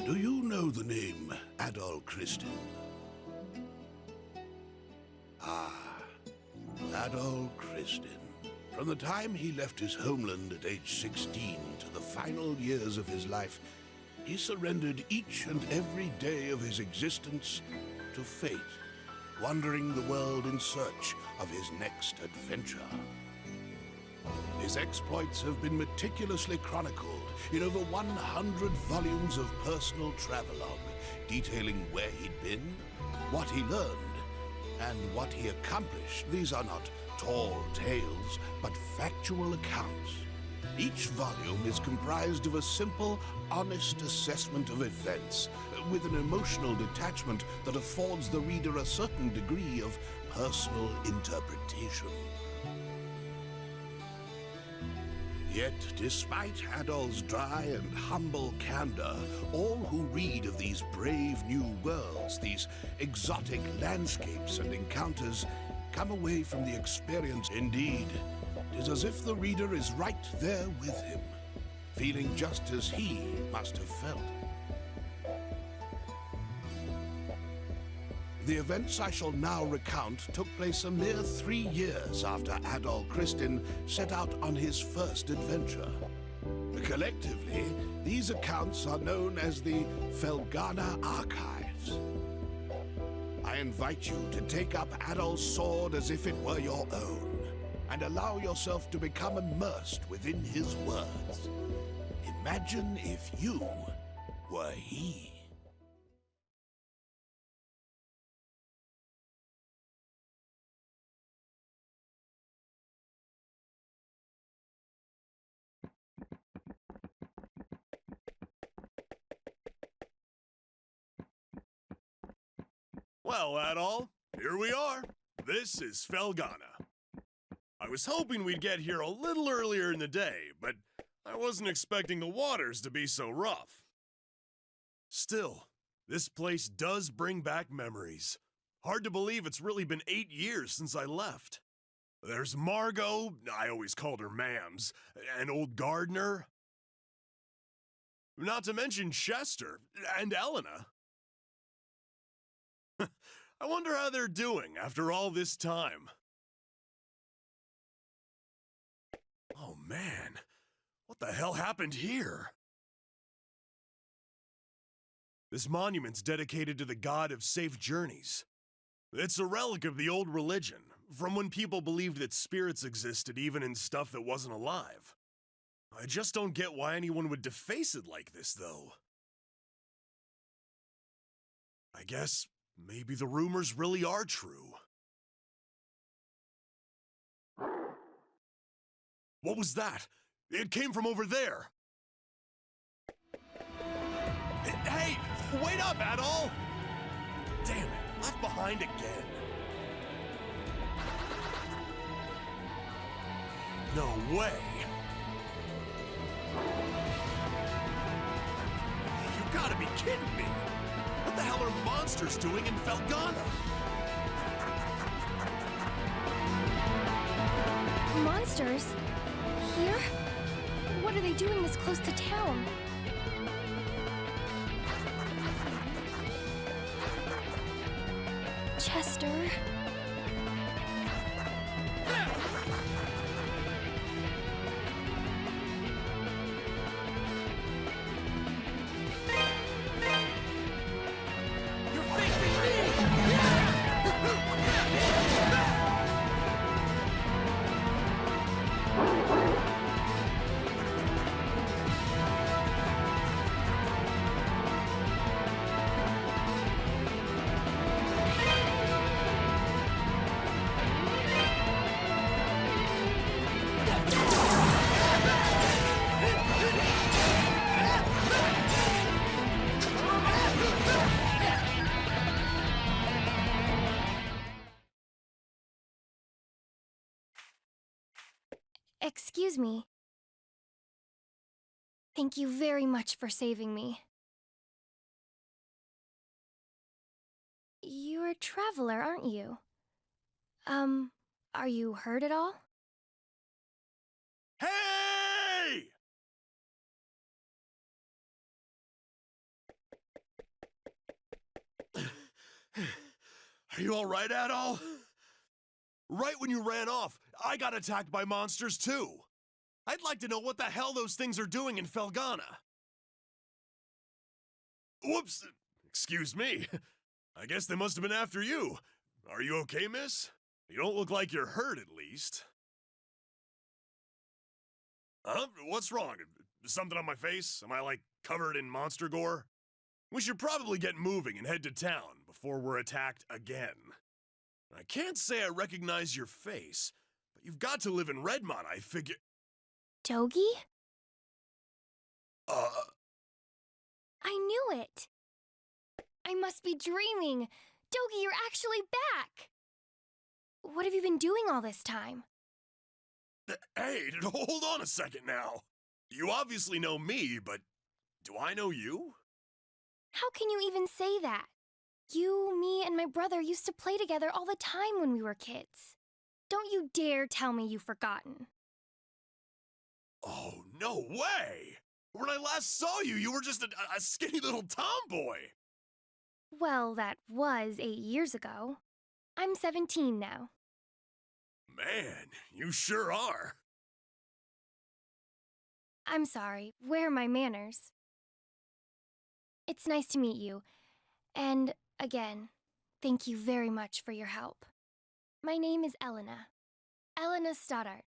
Do you know the name Adol Christin? Ah, Adol Christin. From the time he left his homeland at age 16 to the final years of his life, he surrendered each and every day of his existence to fate, wandering the world in search of his next adventure. His exploits have been meticulously chronicled in over 100 volumes of personal travelogue, detailing where he'd been, what he learned, and what he accomplished. These are not tall tales, but factual accounts. Each volume is comprised of a simple, honest assessment of events, with an emotional detachment that affords the reader a certain degree of personal interpretation. Yet, despite Adol's dry and humble candor, all who read of these brave new worlds, these exotic landscapes and encounters, come away from the experience. Indeed, it is as if the reader is right there with him, feeling just as he must have felt. The events I shall now recount took place a mere 3 years after Adol Christin set out on his first adventure. Collectively, these accounts are known as the Felghana Archives. I invite you to take up Adol's sword as if it were your own, and allow yourself to become immersed within his words. Imagine if you were he. Well, Adol, here we are. This is Felghana. I was hoping we'd get here a little earlier in the day, but I wasn't expecting the waters to be so rough. Still, this place does bring back memories. Hard to believe it's really been 8 years since I left. There's Margot, I always called her Mams, and old Gardner. Not to mention Chester and Elena. I wonder how they're doing after all this time. Oh man, what the hell happened here? This monument's dedicated to the god of safe journeys. It's a relic of the old religion, from when people believed that spirits existed even in stuff that wasn't alive. I just don't get why anyone would deface it like this, though. I guess maybe the rumors really are true. What was that? It came from over there. Hey, wait up, Adol! Damn it, left behind again. No way. You gotta be kidding me. What the hell are monsters doing in Felghana? Monsters? Here? What are they doing this close to town? Chester? Excuse me. Thank you very much for saving me. You're a traveler, aren't you? Are you hurt at all? Hey! Are you alright, Adol? Right when you ran off, I got attacked by monsters too. I'd like to know what the hell those things are doing in Felghana. Whoops! Excuse me. I guess they must have been after you. Are you okay, miss? You don't look like you're hurt, at least. Huh? What's wrong? Something on my face? Am I, like, covered in monster gore? We should probably get moving and head to town before we're attacked again. I can't say I recognize your face, but you've got to live in Redmont, I figure. Dogi? Uh... I knew it! I must be dreaming! Dogi, you're actually back! What have you been doing all this time? Hey, hold on a second now. You obviously know me, but do I know you? How can you even say that? You, me, and my brother used to play together all the time when we were kids. Don't you dare tell me you've forgotten. Oh, no way! When I last saw you, you were just a skinny little tomboy. Well, that was 8 years ago. I'm 17 now. Man, you sure are. I'm sorry, where are my manners? It's nice to meet you, and again, thank you very much for your help. My name is Elena. Elena Stoddart.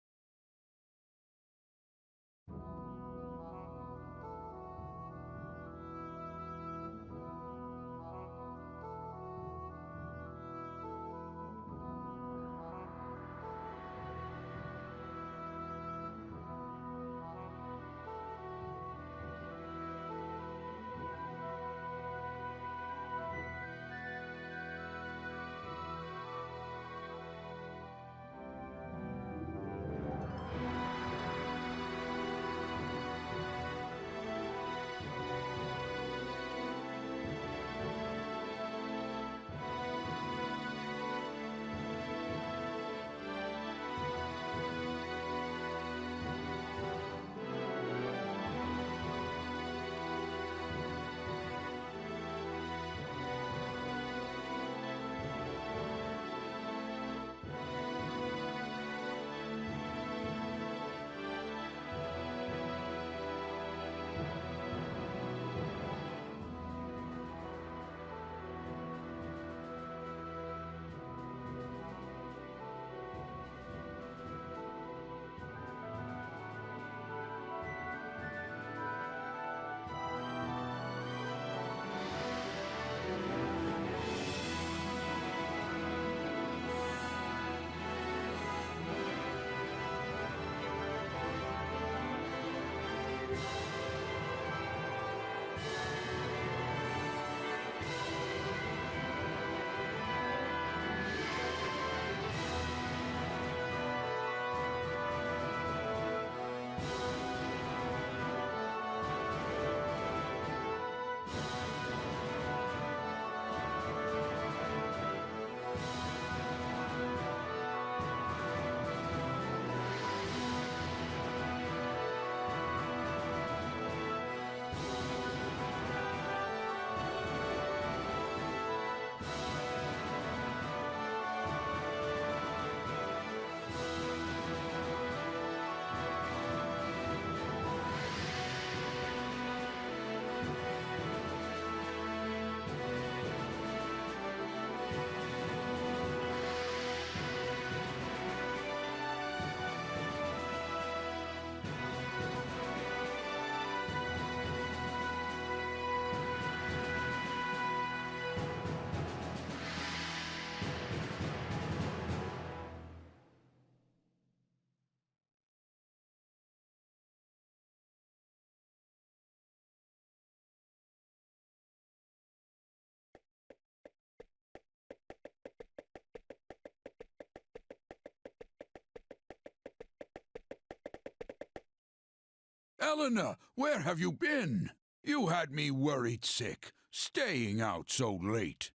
Elena, where have you been? You had me worried sick, staying out so late.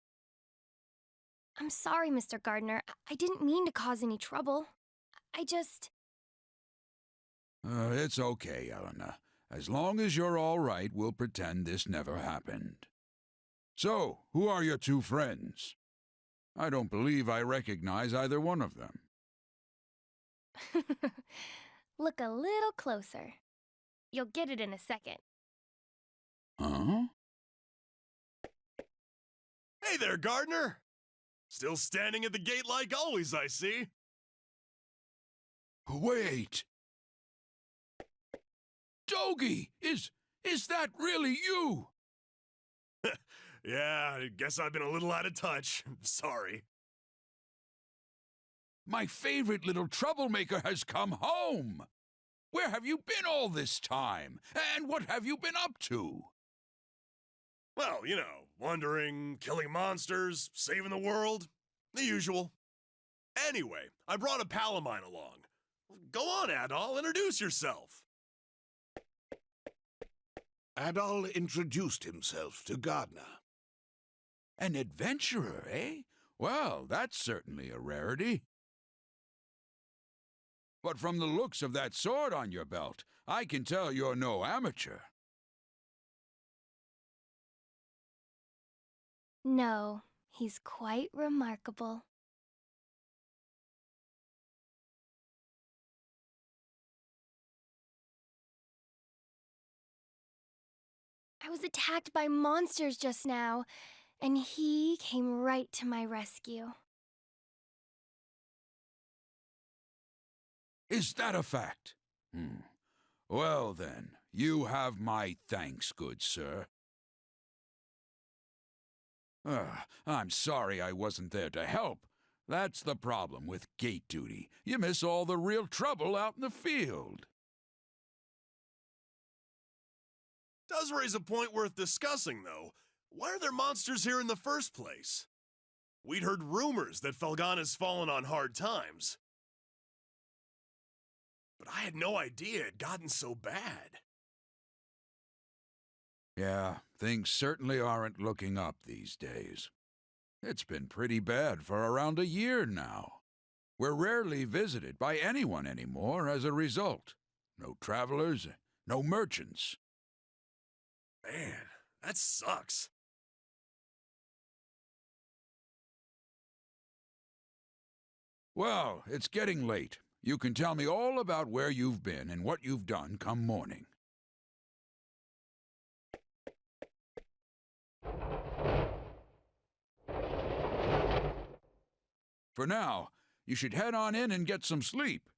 I'm sorry, Mr. Gardner. I didn't mean to cause any trouble. I just... It's okay, Elena. As long as you're all right, we'll pretend this never happened. So, who are your two friends? I don't believe I recognize either one of them. Look a little closer. You'll get it in a second. Huh? Hey there, gardener! Still standing at the gate like always, I see. Wait! Dogie! Is that really you? Yeah, I guess I've been a little out of touch. Sorry. My favorite little troublemaker has come home! Where have you been all this time? And what have you been up to? Well, you know, wandering, killing monsters, saving the world. The usual. Anyway, I brought a pal of mine along. Go on, Adol, introduce yourself. Adol introduced himself to Gardner. An adventurer, eh? Well, that's certainly a rarity. But from the looks of that sword on your belt, I can tell you're no amateur. No, he's quite remarkable. I was attacked by monsters just now, and he came right to my rescue. Is that a fact? Well then, you have my thanks, good sir. I'm sorry I wasn't there to help. That's the problem with gate duty. You miss all the real trouble out in the field. Does raise a point worth discussing, though. Why are there monsters here in the first place? We'd heard rumors that Felghana's fallen on hard times. But I had no idea it had gotten so bad. Yeah, things certainly aren't looking up these days. It's been pretty bad for around a year now. We're rarely visited by anyone anymore as a result. No travelers, no merchants. Man, that sucks. Well, it's getting late. You can tell me all about where you've been and what you've done come morning. For now, you should head on in and get some sleep.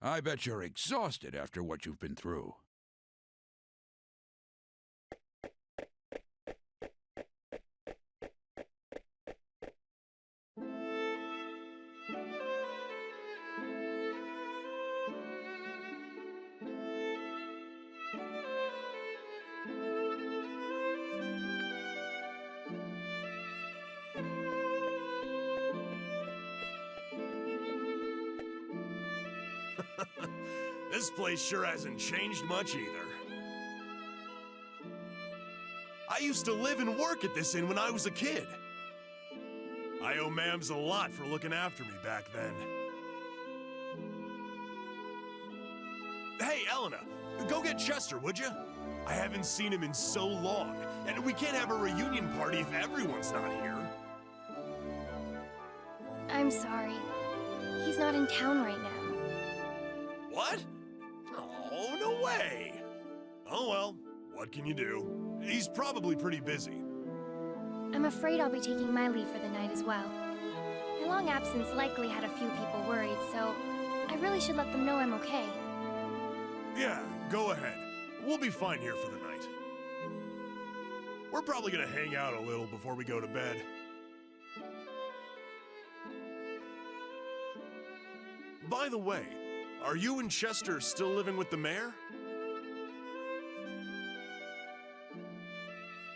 I bet you're exhausted after what you've been through. This place sure hasn't changed much either. I used to live and work at this inn when I was a kid. I owe Mams a lot for looking after me back then. Hey, Elena, go get Chester, would you? I haven't seen him in so long, and we can't have a reunion party if everyone's not here. I'm sorry. He's not in town right now. What? Oh, no way! Oh well, what can you do? He's probably pretty busy. I'm afraid I'll be taking my leave for the night as well. My long absence likely had a few people worried, so I really should let them know I'm okay. Yeah, go ahead. We'll be fine here for the night. We're probably gonna hang out a little before we go to bed. By the way, are you and Chester still living with the mayor?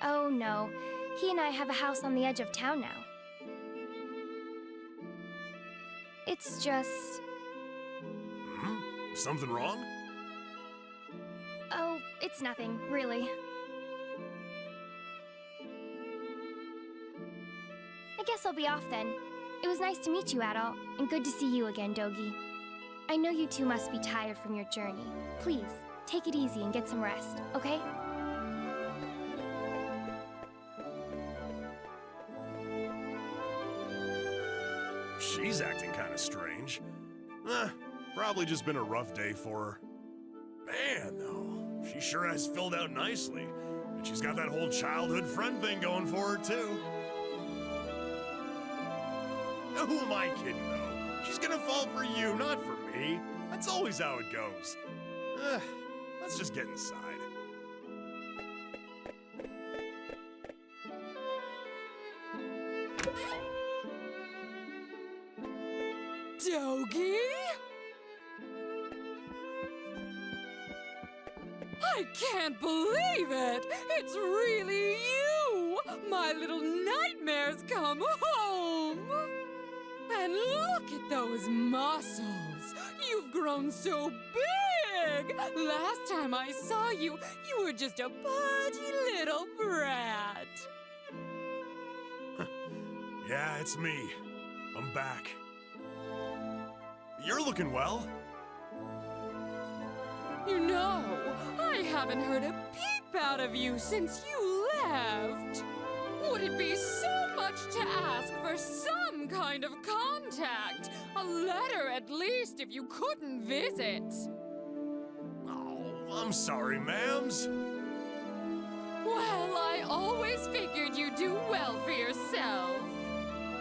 Oh no, he and I have a house on the edge of town now. It's just... Something wrong? Oh, it's nothing, really. I guess I'll be off then. It was nice to meet you, Adol, and good to see you again, Dogie. I know you two must be tired from your journey. Please, take it easy and get some rest, okay? she's acting kind of strange. Probably just been a rough day for her. Man, though, she sure has filled out nicely. And she's got that whole childhood friend thing going for her, too. Now, who am I kidding, though? She's gonna fall for you, not for me. That's always how it goes. Let's just get inside. Dogie? I can't believe it! It's really you! My little nightmares come home! And look at those muscles! You've grown so big! Last time I saw you, you were just a pudgy little brat. Yeah, it's me. I'm back. You're looking well. You know, I haven't heard a peep out of you since you left. Would it be so much to ask for some kind of contact? A letter at least if you couldn't visit. Oh, I'm sorry, ma'ams. Well, I always figured you'd do well for yourself.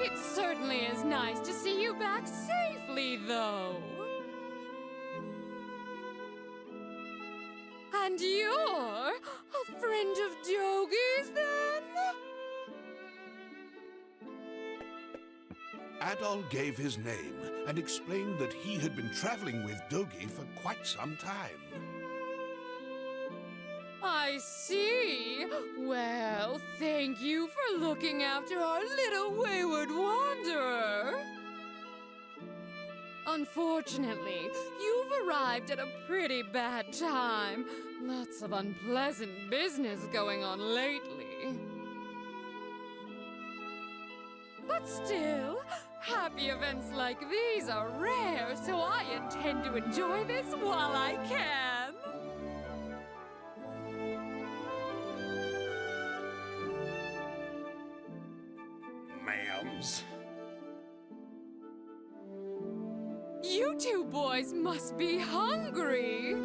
It certainly is nice to see you back safely, though. And you're a friend of Dogie's, then? Adol gave his name and explained that he had been traveling with Dogi for quite some time. I see. Well, thank you for looking after our little wayward wanderer. Unfortunately, you've arrived at a pretty bad time. Lots of unpleasant business going on lately. But still, happy events like these are rare, so I intend to enjoy this while I can. Ma'ams. You two boys must be hungry.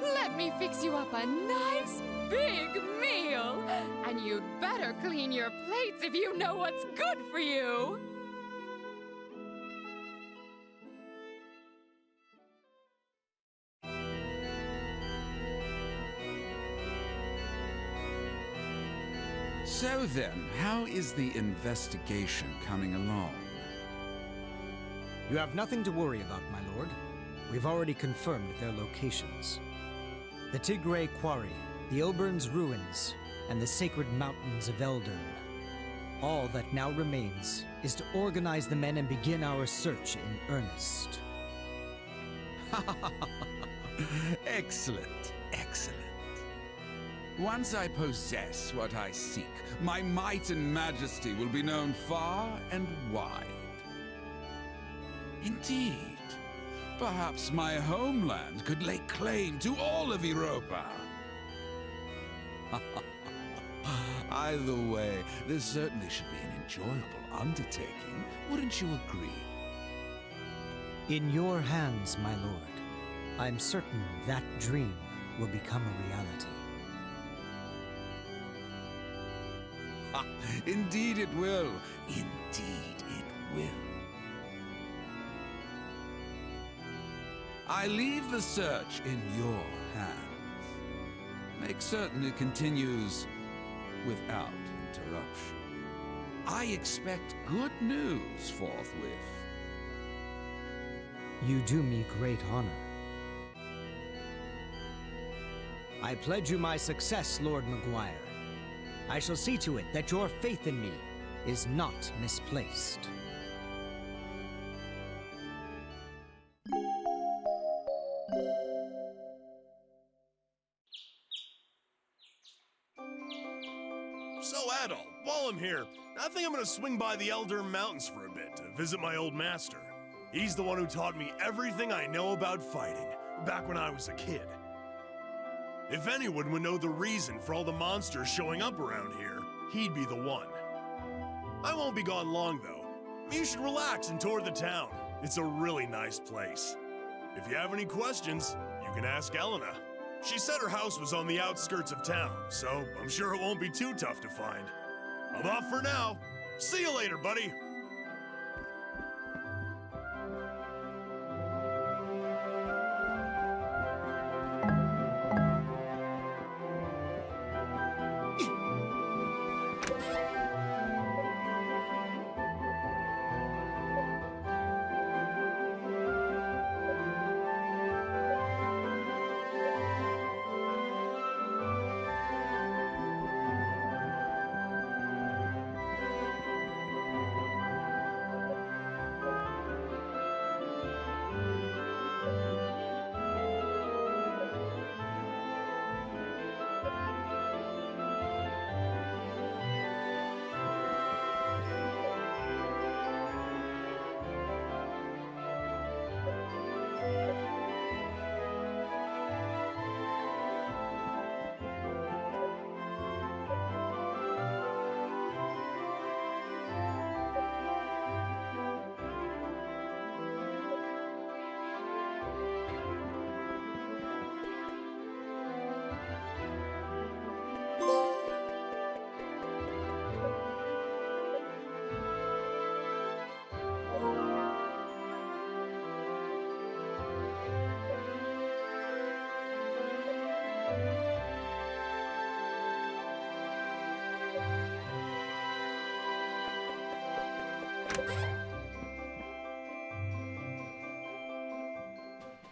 Let me fix you up a nice big meal. And you'd better clean your plates if you know what's good for you. So then, how is the investigation coming along? You have nothing to worry about, my lord. We've already confirmed their locations. The Tigray Quarry, the Ilburn's Ruins, and the Sacred Mountains of Eldern. All that now remains is to organize the men and begin our search in earnest. Excellent, excellent. Once I possess what I seek, my might and majesty will be known far and wide. Indeed, perhaps my homeland could lay claim to all of Europa. Either way, this certainly should be an enjoyable undertaking, wouldn't you agree? In your hands, my lord. I'm certain that dream will become a reality. Indeed it will. Indeed it will. I leave the search in your hands. Make certain it continues without interruption. I expect good news forthwith. You do me great honor. I pledge you my success, Lord Maguire. I shall see to it that your faith in me is not misplaced. So, Adol, while I'm here, I think I'm gonna swing by the Elder Mountains for a bit to visit my old master. He's the one who taught me everything I know about fighting, back when I was a kid. If anyone would know the reason for all the monsters showing up around here, he'd be the one. I won't be gone long, though. You should relax and tour the town. It's a really nice place. If you have any questions, you can ask Elena. She said her house was on the outskirts of town, so I'm sure it won't be too tough to find. I'm off for now. See you later, buddy.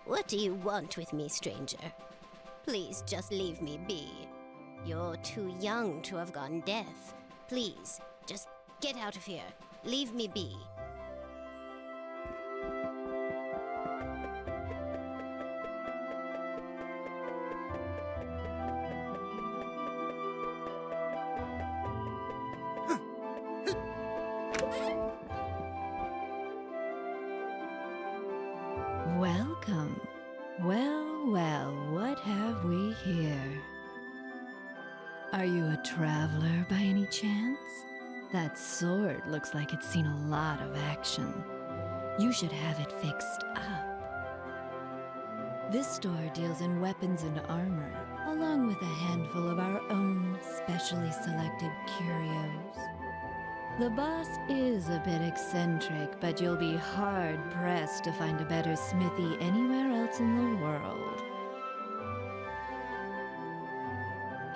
What do you want with me, stranger? Please just leave me be. You're too young to have gone deaf. Please, just get out of here. Leave me be. Welcome. Well, well, what have we here? Are you a traveler by any chance? That sword looks like it's seen a lot of action. You should have it fixed up. This store deals in weapons and armor, along with a handful of our own specially selected curios. The boss is a bit eccentric, but you'll be hard-pressed to find a better smithy anywhere else in the world.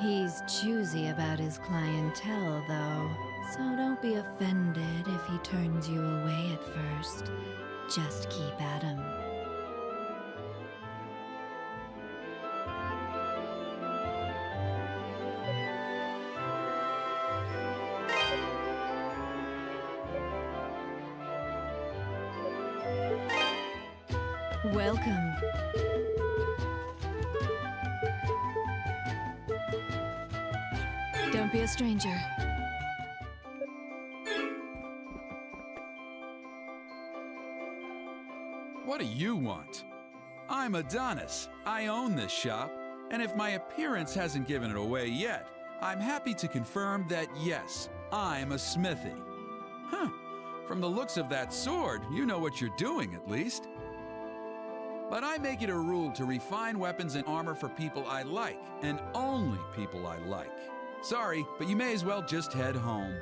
He's choosy about his clientele, though, so don't be offended if he turns you away at first. Just keep at him. Welcome. Don't be a stranger. What do you want? I'm Adonis. I own this shop, and if my appearance hasn't given it away yet, I'm happy to confirm that yes, I'm a smithy. Huh. From the looks of that sword, you know what you're doing at least. But I make it a rule to refine weapons and armor for people I like, and only people I like. Sorry, but you may as well just head home.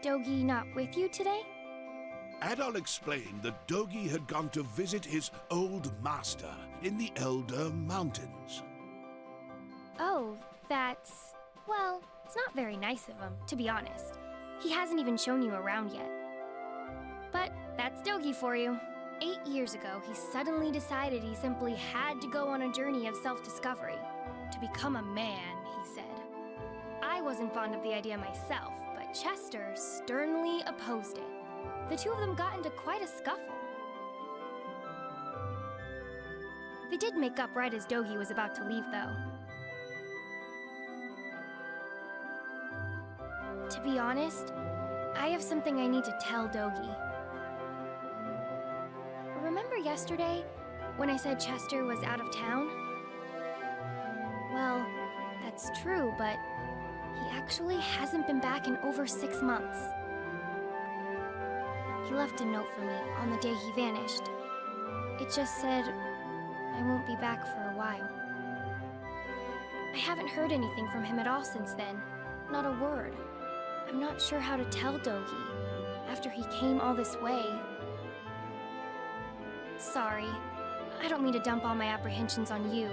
Dogi not with you today? Adol explained that Dogi had gone to visit his old master in the Elder Mountains. Oh, that's... well, it's not very nice of him, to be honest. He hasn't even shown you around yet. But that's Dogi for you. 8 years ago, he suddenly decided he simply had to go on a journey of self-discovery. To become a man, he said. I wasn't fond of the idea myself, but Chester sternly opposed it. The two of them got into quite a scuffle. They did make up right as Dogi was about to leave, though. To be honest, I have something I need to tell Dogi. Remember yesterday, when I said Chester was out of town? Well, that's true, but he actually hasn't been back in over 6 months. He left a note for me on the day he vanished. It just said, I won't be back for a while. I haven't heard anything from him at all since then. Not a word. I'm not sure how to tell Dogi, after he came all this way. Sorry, I don't mean to dump all my apprehensions on you.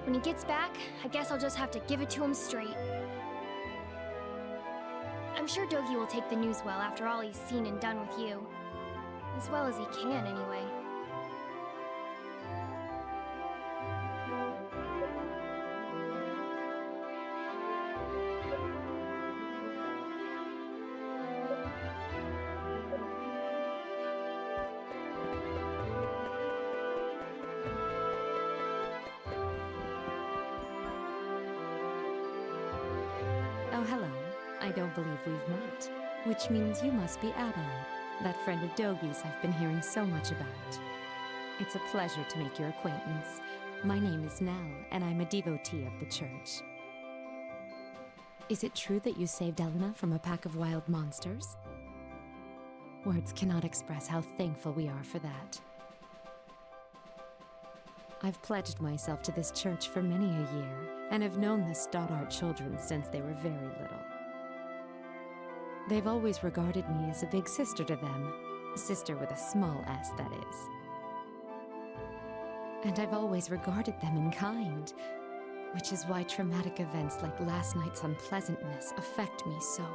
When he gets back, I guess I'll just have to give it to him straight. I'm sure Dogi will take the news well after all he's seen and done with you. As well as he can, anyway. Oh, hello. I don't believe we've met. Which means you must be Adol, that friend of Dogi's I've been hearing so much about. It's a pleasure to make your acquaintance. My name is Nell, and I'm a devotee of the church. Is it true that you saved Elena from a pack of wild monsters? Words cannot express how thankful we are for that. I've pledged myself to this church for many a year, and have known the Stoddart children since they were very little. They've always regarded me as a big sister to them, a sister with a small s, that is. And I've always regarded them in kind, which is why traumatic events like last night's unpleasantness affect me so.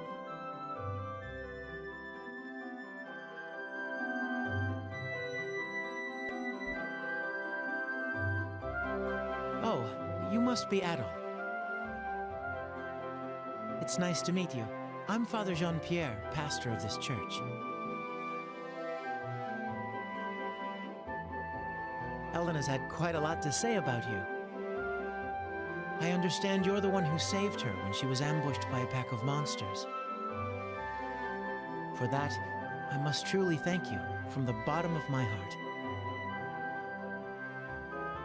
Oh, you must be Adol. It's nice to meet you. I'm Father Jean-Pierre, pastor of this church. Elena's had quite a lot to say about you. I understand you're the one who saved her when she was ambushed by a pack of monsters. For that, I must truly thank you from the bottom of my heart.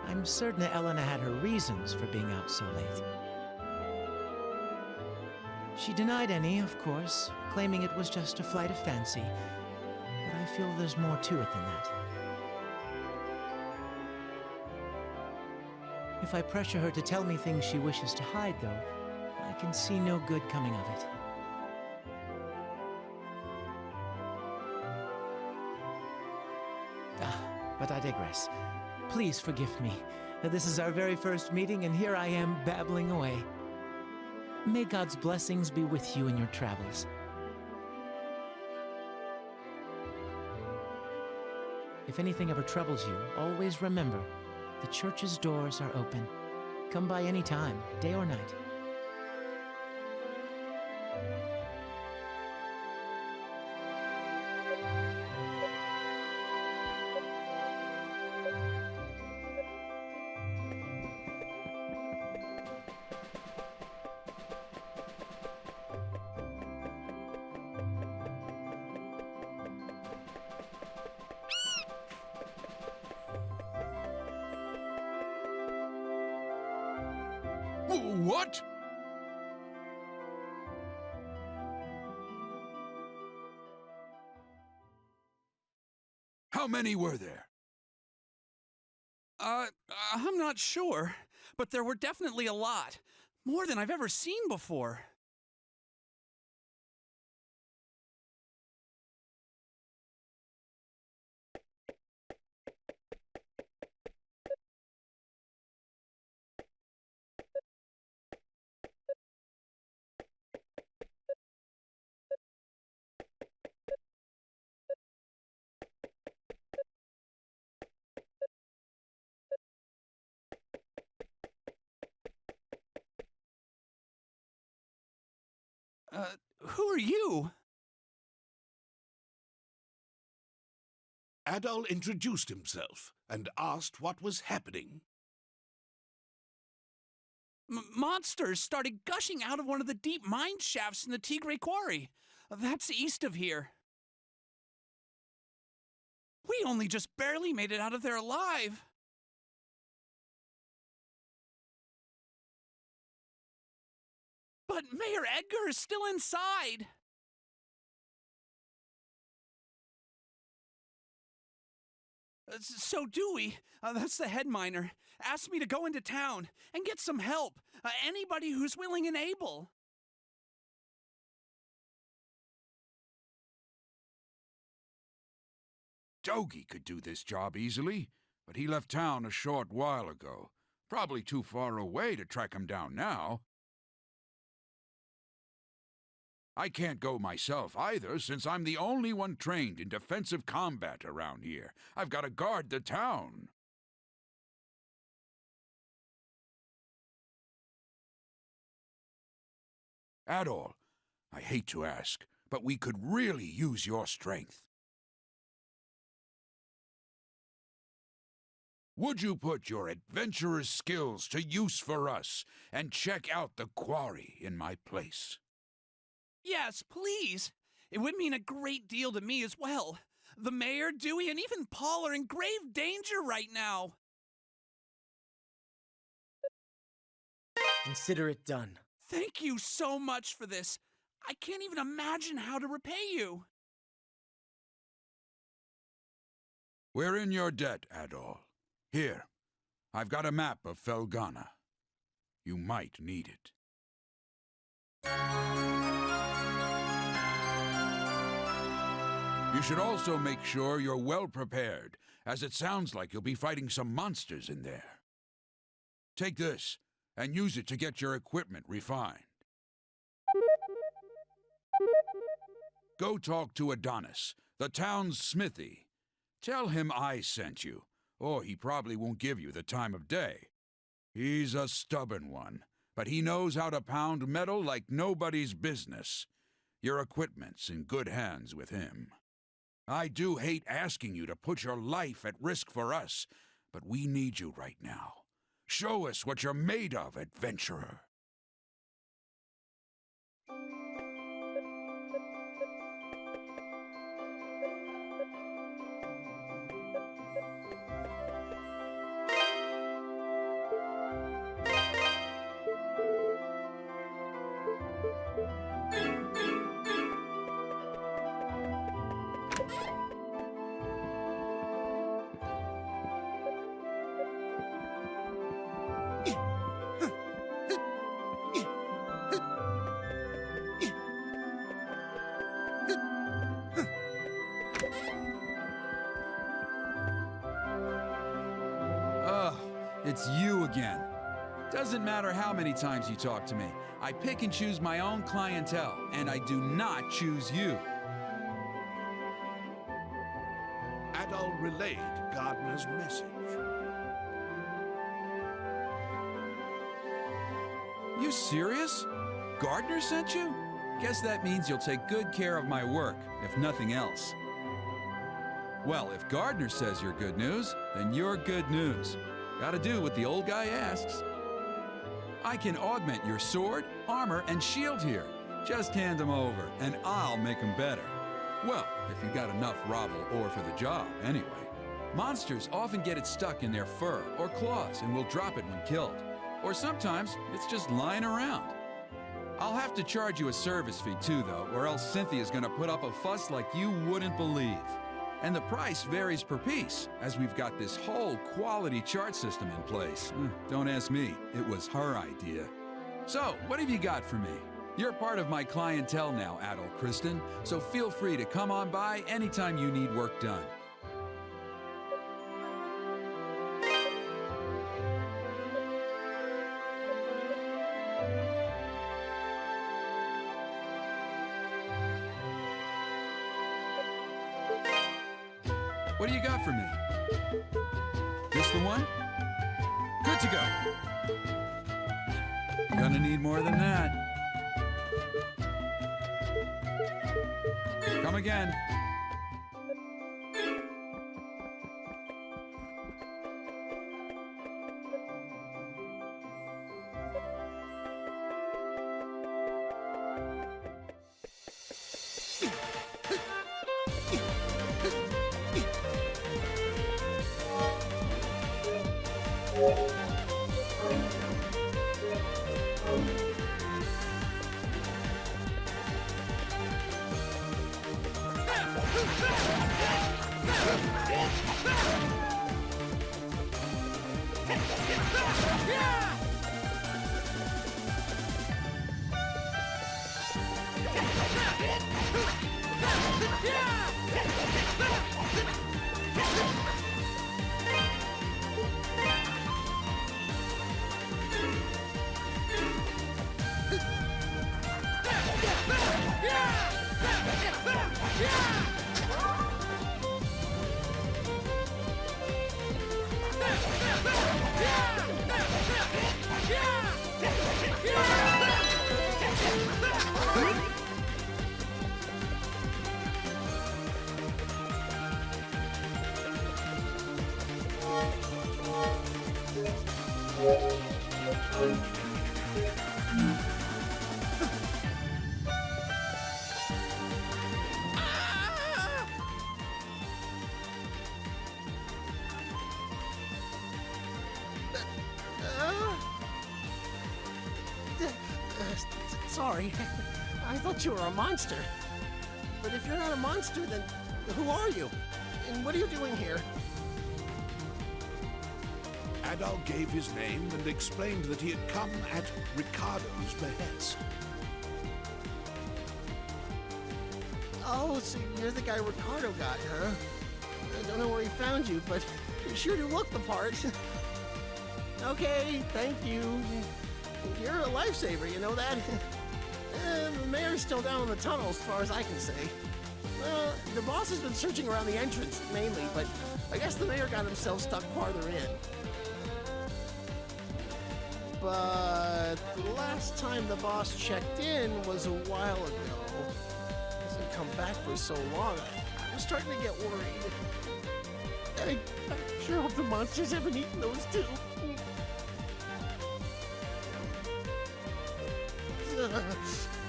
I'm certain that Elena had her reasons for being out so late. She denied any, of course, claiming it was just a flight of fancy, but I feel there's more to it than that. If I pressure her to tell me things she wishes to hide, though, I can see no good coming of it. But I digress. Please forgive me. This is our very first meeting, and here I am babbling away. May God's blessings be with you in your travels. If anything ever troubles you, always remember, the church's doors are open. Come by any time, day or night. What? How many were there? I'm not sure, but there were definitely a lot. More than I've ever seen before. Who are you? Adol introduced himself and asked what was happening. Monsters started gushing out of one of the deep mine shafts in the Tigray Quarry. That's east of here. We only just barely made it out of there alive. But Mayor Edgar is still inside. So Dewey, that's the head miner, asked me to go into town and get some help. Anybody who's willing and able. Dogi could do this job easily, but he left town a short while ago. Probably too far away to track him down now. I can't go myself either, since I'm the only one trained in defensive combat around here. I've got to guard the town. Adol, I hate to ask, but we could really use your strength. Would you put your adventurer's skills to use for us and check out the quarry in my place? Yes, please. It would mean a great deal to me as well. The mayor, Dewey, and even Paul are in grave danger right now. Consider it done. Thank you so much for this. I can't even imagine how to repay you. We're in your debt, Adol. Here, I've got a map of Felghana. You might need it. You should also make sure you're well prepared, as it sounds like you'll be fighting some monsters in there. Take this, and use it to get your equipment refined. Go talk to Adonis, the town's smithy. Tell him I sent you, or he probably won't give you the time of day. He's a stubborn one, but he knows how to pound metal like nobody's business. Your equipment's in good hands with him. I do hate asking you to put your life at risk for us, but we need you right now. Show us what you're made of, adventurer. It's you again. Doesn't matter how many times you talk to me. I pick and choose my own clientele, and I do not choose you. Adol relayed Gardner's message. You serious? Gardner sent you? Guess that means you'll take good care of my work, if nothing else. Well, if Gardner says you're good news, then you're good news. Gotta do what the old guy asks. I can augment your sword, armor, and shield here. Just hand them over, and I'll make them better. Well, if you got enough Ravel ore for the job, anyway. Monsters often get it stuck in their fur or claws and will drop it when killed. Or sometimes it's just lying around. I'll have to charge you a service fee too, though, or else Cynthia's gonna put up a fuss like you wouldn't believe. And the price varies per piece, as we've got this whole quality chart system in place. Don't ask me, it was her idea. So, what have you got for me? You're part of my clientele now, Adol Christin, so feel free to come on by anytime you need work done. What do you got for me? This the one? Good to go. Gonna need more than that. Come again. Sorry. I thought you were a monster. But if you're not a monster, then who are you? And what are you doing here? Adol gave his name and explained that he had come at Ricardo's behest. Oh, so you're the guy Ricardo got, huh? I don't know where he found you, but you sure do look the part. Okay, thank you. You're a lifesaver, you know that? The mayor's still down in the tunnel as far as I can see. Well, the boss has been searching around the entrance, mainly, but I guess the mayor got himself stuck farther in. But the last time the boss checked in was a while ago. Hasn't come back for so long. I'm starting to get worried. I sure hope the monsters haven't eaten those too.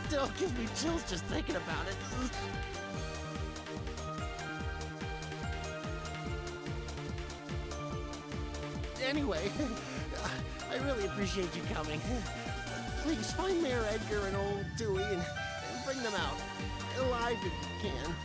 Still gives me chills just thinking about it. Anyway, I really appreciate you coming. Please find Mayor Edgar and old Dewey and bring them out. Alive if you can.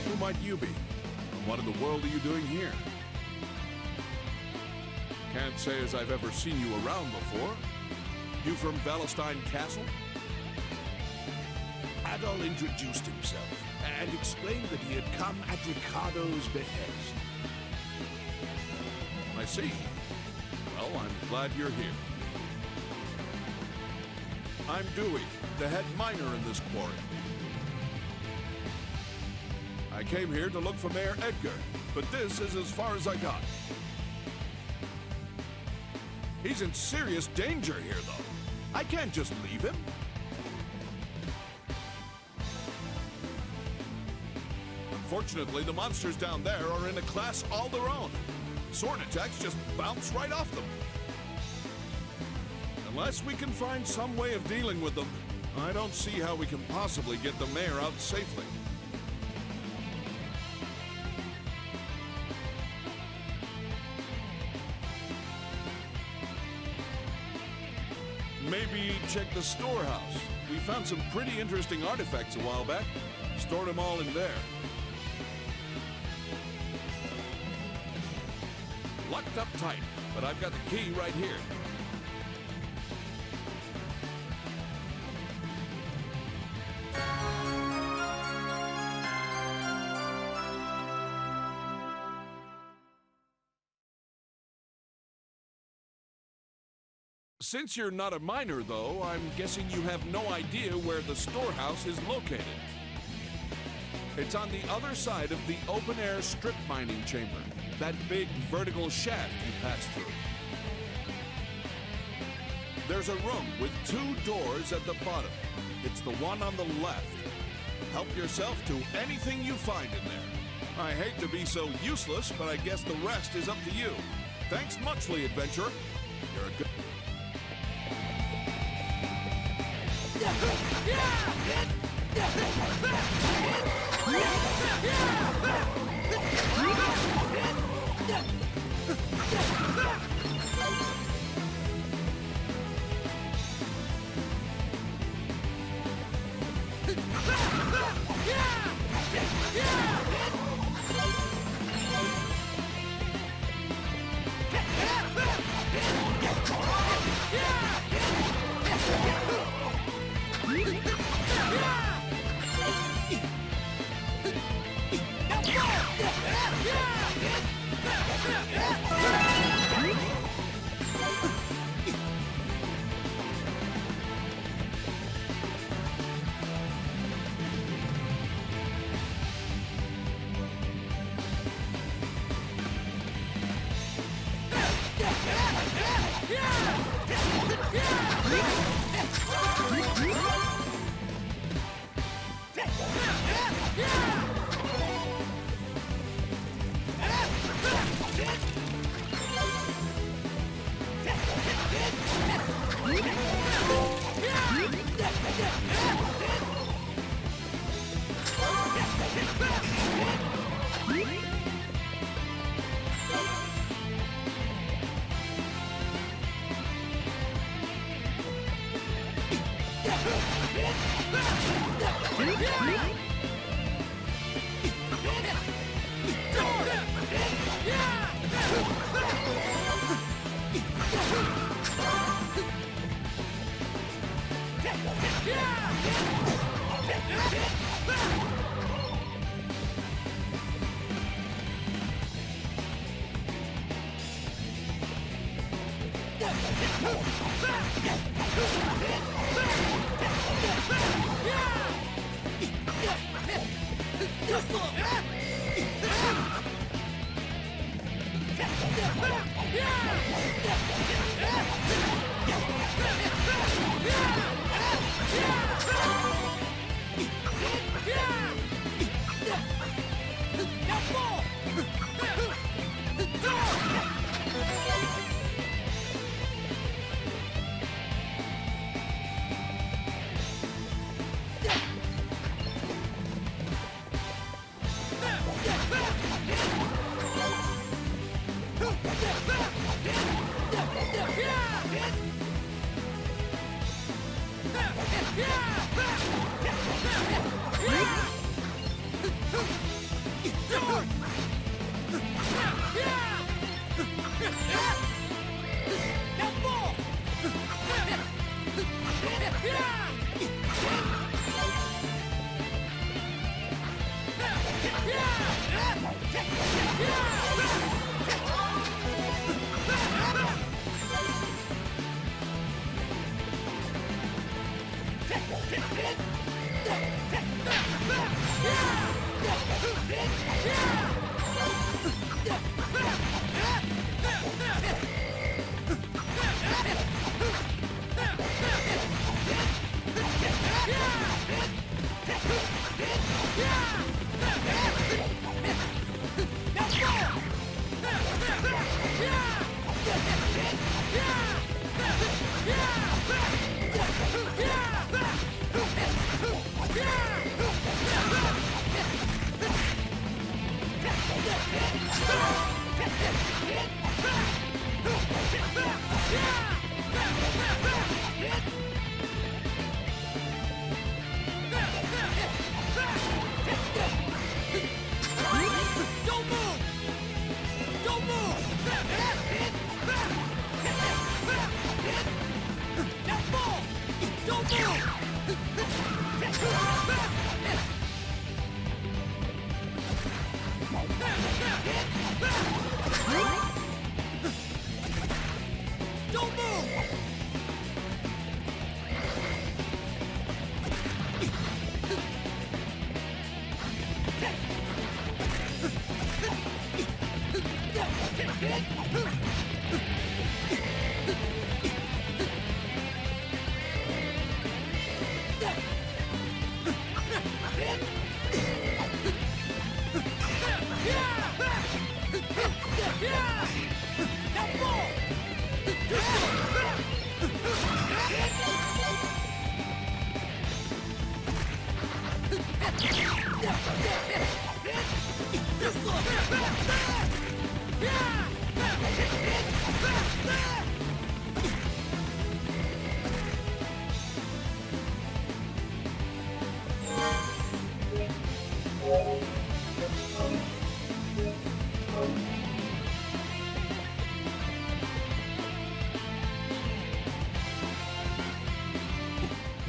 Who might you be? And what in the world are you doing here? Can't say as I've ever seen you around before. You from Valestein Castle? Adol introduced himself and explained that he had come at Ricardo's behest. I see. Well, I'm glad you're here. I'm Dewey, the head miner in this quarry. I came here to look for Mayor Edgar, but this is as far as I got. He's in serious danger here, though. I can't just leave him. Unfortunately, the monsters down there are in a class all their own. Sword attacks just bounce right off them. Unless we can find some way of dealing with them, I don't see how we can possibly get the mayor out safely. Maybe check the storehouse. We found some pretty interesting artifacts a while back. Stored them all in there. Locked up tight, but I've got the key right here. Since you're not a miner, though, I'm guessing you have no idea where the storehouse is located. It's on the other side of the open-air strip mining chamber, that big vertical shaft you pass through. There's a room with 2 doors at the bottom. It's the one on the left. Help yourself to anything you find in there. I hate to be so useless, but I guess the rest is up to you. Thanks muchly, adventurer. You're a good...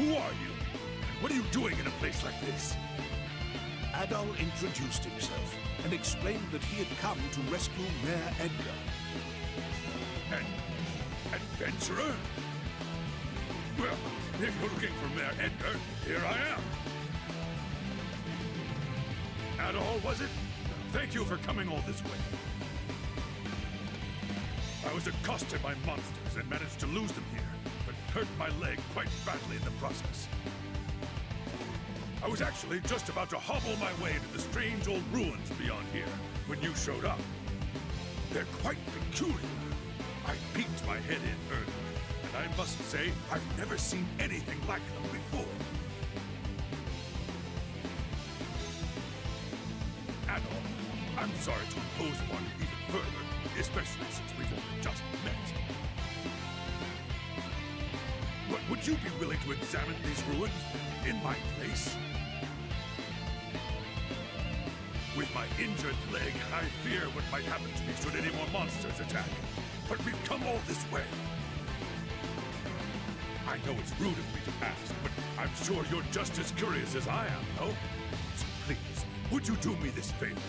Who are you? And what are you doing in a place like this? Adol introduced himself and explained that he had come to rescue Mayor Edgar. An adventurer? Well, if you're looking for Mayor Edgar, here I am. Adol, was it? Thank you for coming all this way. I was accosted by monsters and managed to lose them here, but hurt my leg quite badly in the process. I was actually just about to hobble my way to the strange old ruins beyond here when you showed up. They're quite peculiar. I peeked my head in earlier, and I must say I've never seen anything like them before. Adol, I'm sorry to impose upon you even further, especially since we've only just met. But would you be willing to examine these ruins in my place? With my injured leg, I fear what might happen to me should any more monsters attack. But we've come all this way. I know it's rude of me to ask, but I'm sure you're just as curious as I am, no? So please, would you do me this favor?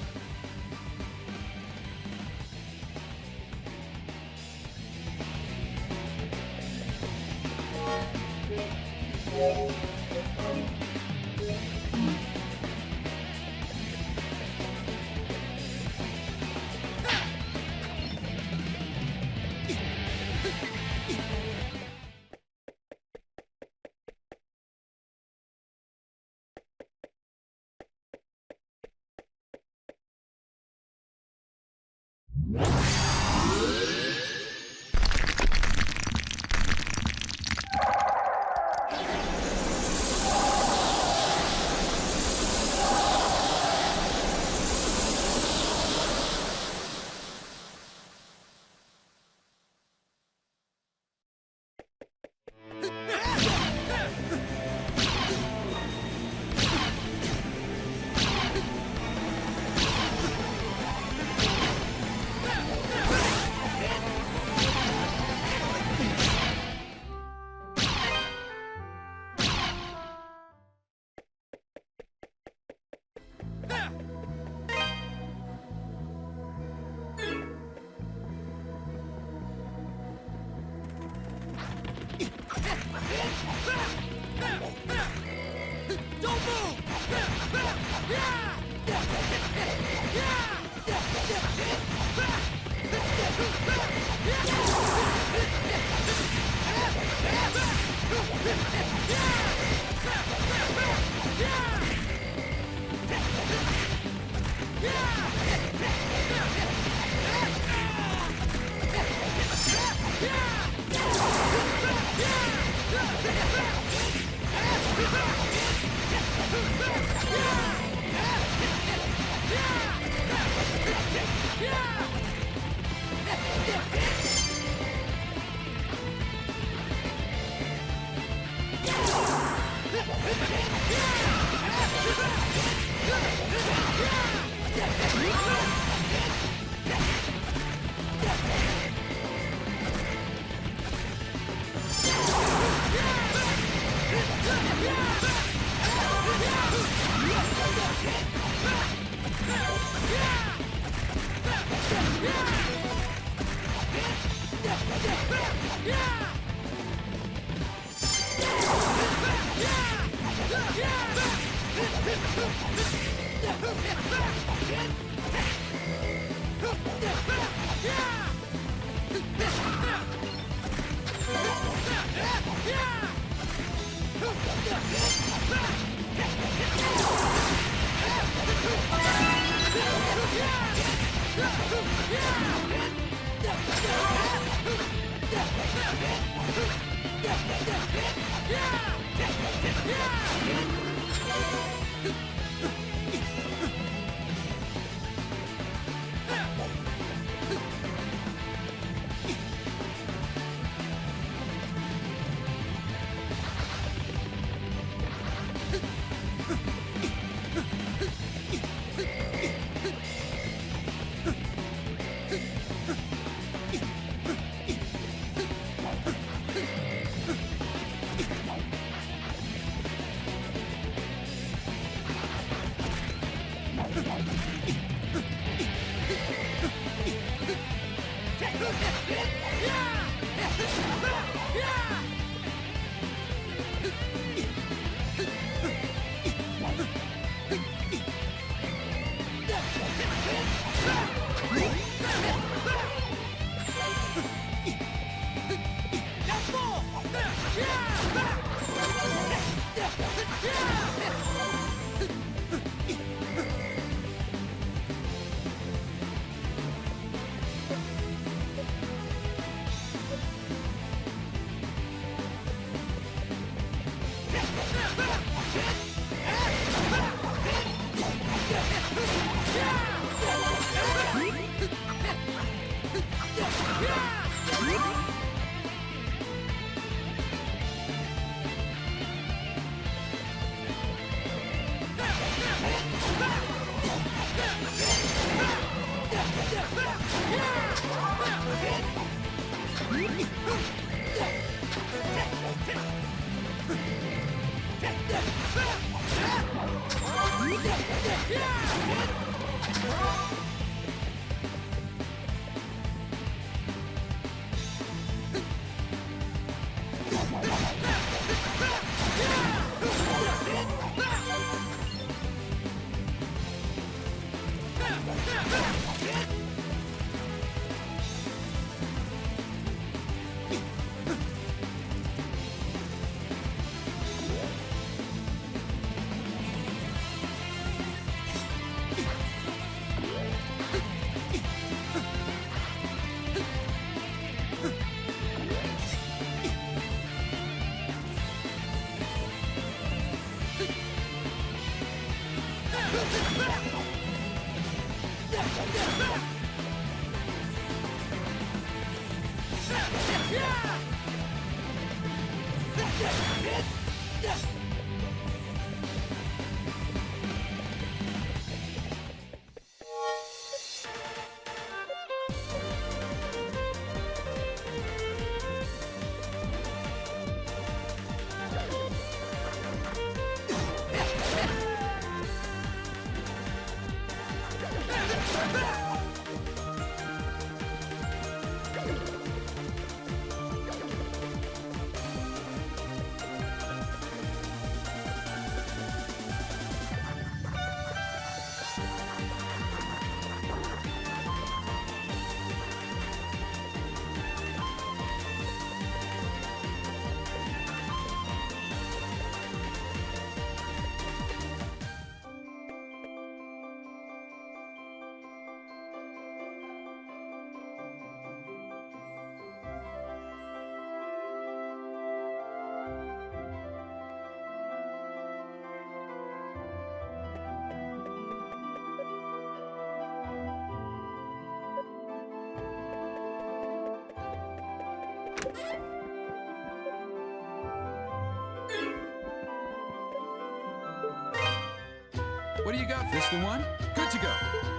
What do you got? This the one? Good to go.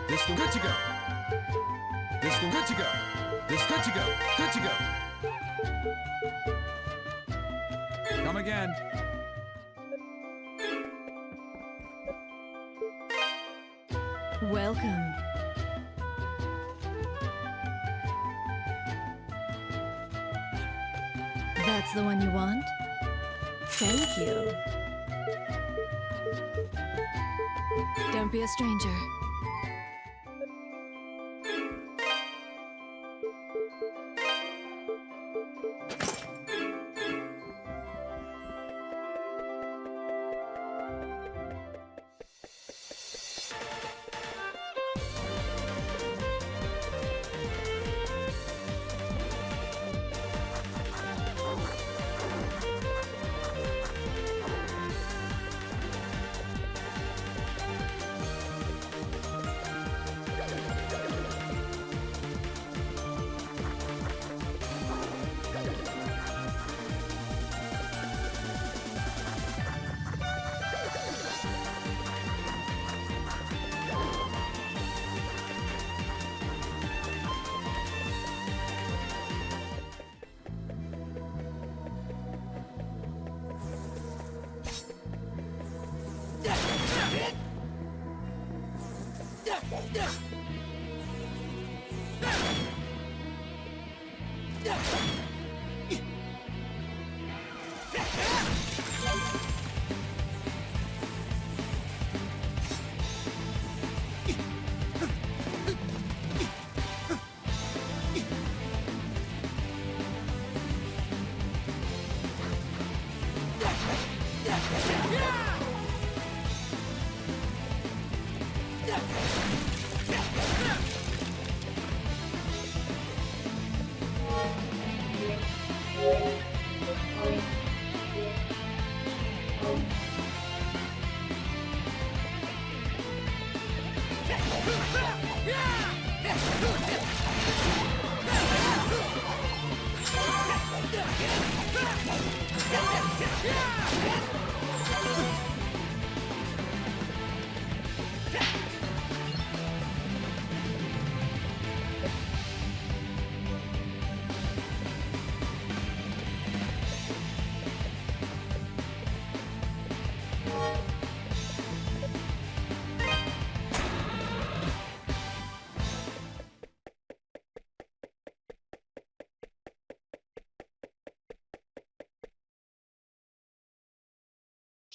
This the good to go. This the good to go. This good to go. Good to go. Come again. Welcome. That's the one you want? Thank you. Don't be a stranger.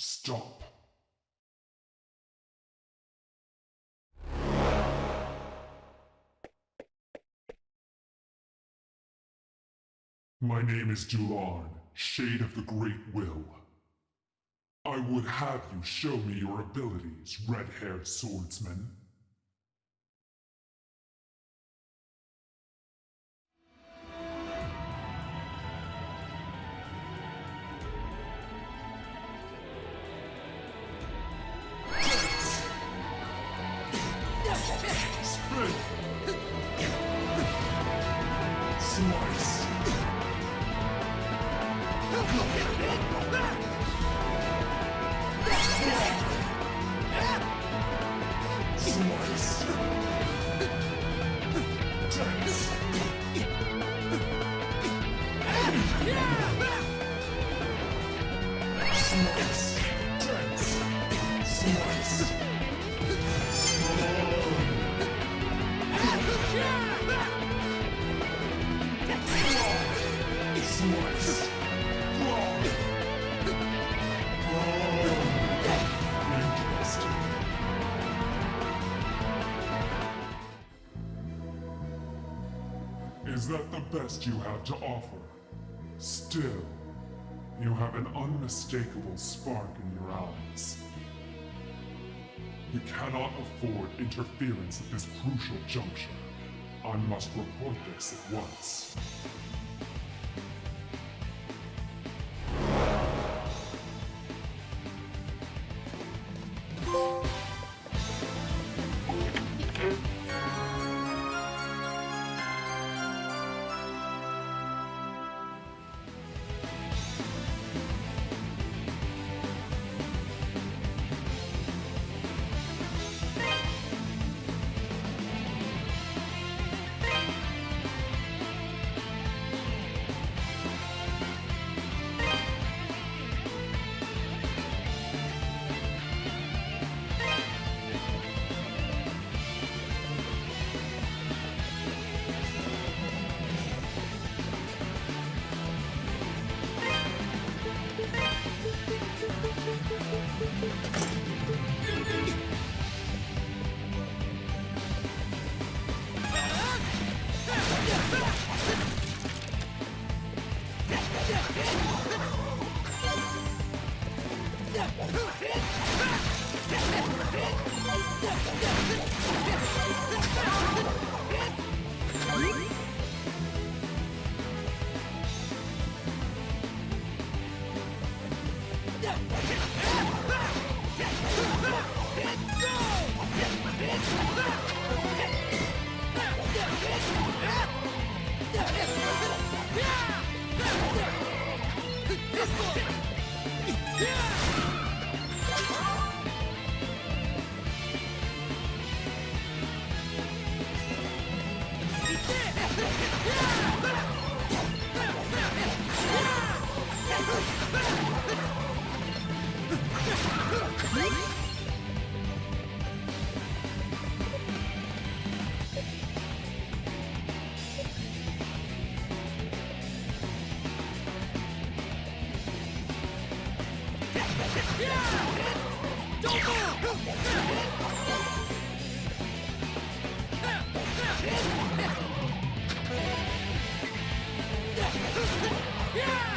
Stop. My name is Dularn, Shade of the Great Will. I would have you show me your abilities, red-haired swordsman. Sprint! Slice! Slice! Dance! Slice! Dance! Slice! Slice! Interesting. Is that the best you have to offer? Still, you have an unmistakable spark in your eyes. You cannot afford interference at this crucial juncture. I must report this at once. Yeah!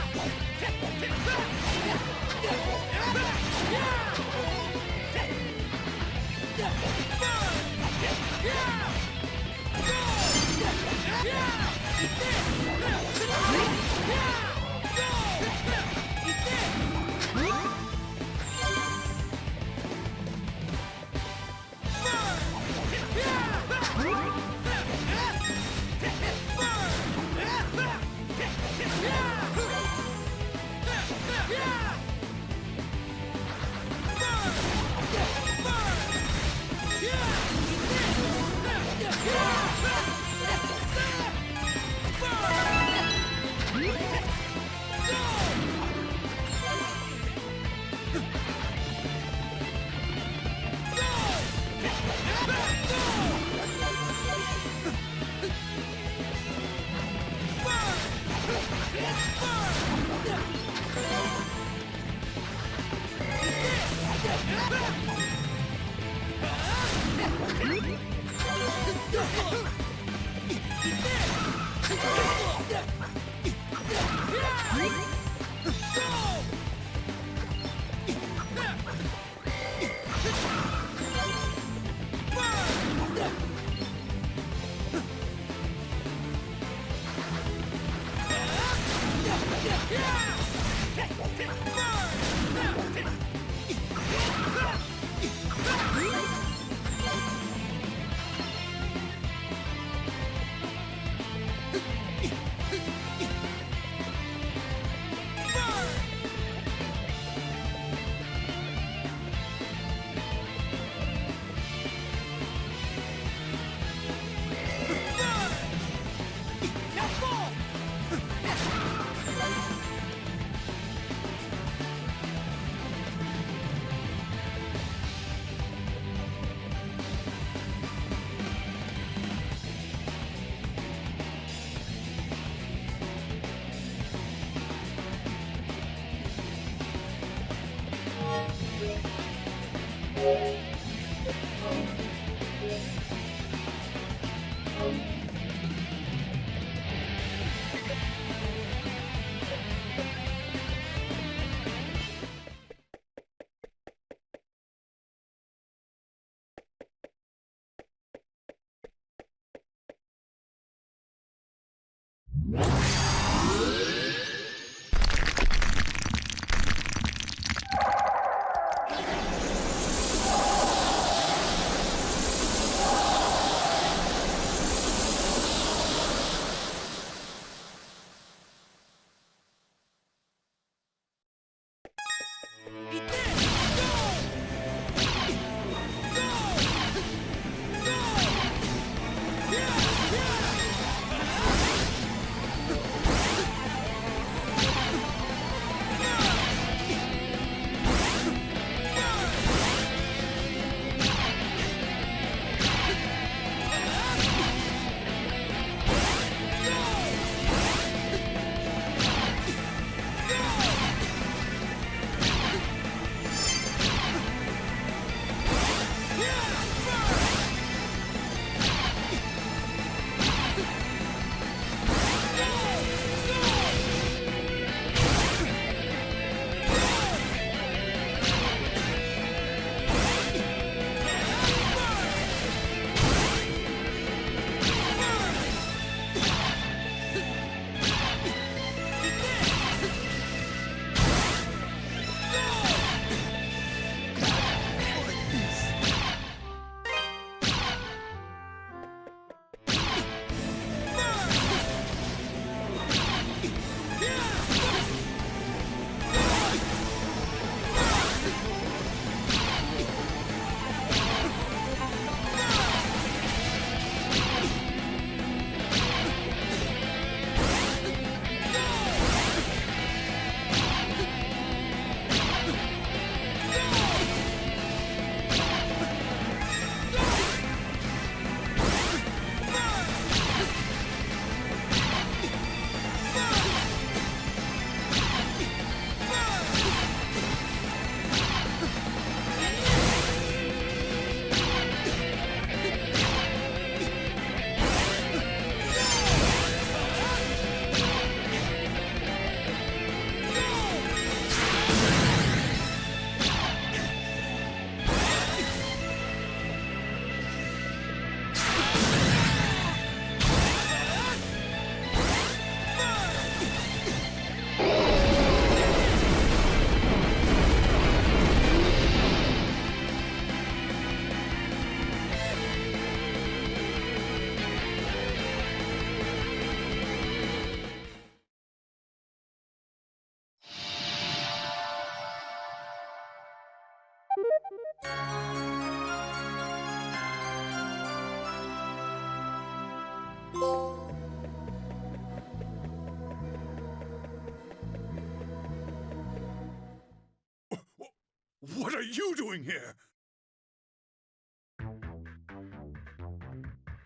What are you doing here?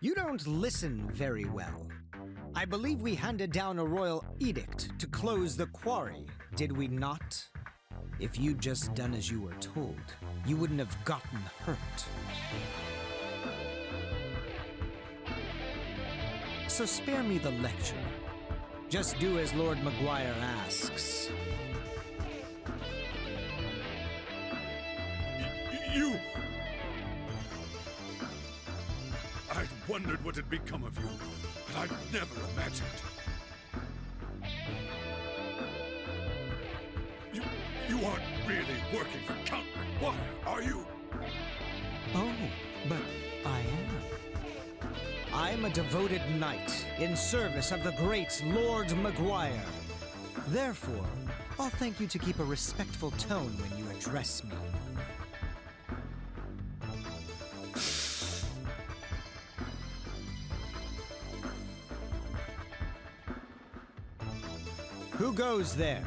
You don't listen very well. I believe we handed down a royal edict to close the quarry, did we not? If you'd just done as you were told, you wouldn't have gotten hurt. So spare me the lecture. Just do as Lord Maguire asks. You... I'd wondered what had become of you, but I'd never imagined. You aren't really working for Count Maguire, are you? Oh, but I am. I'm a devoted knight in service of the great Lord Maguire. Therefore, I'll thank you to keep a respectful tone when you address me. Who goes there?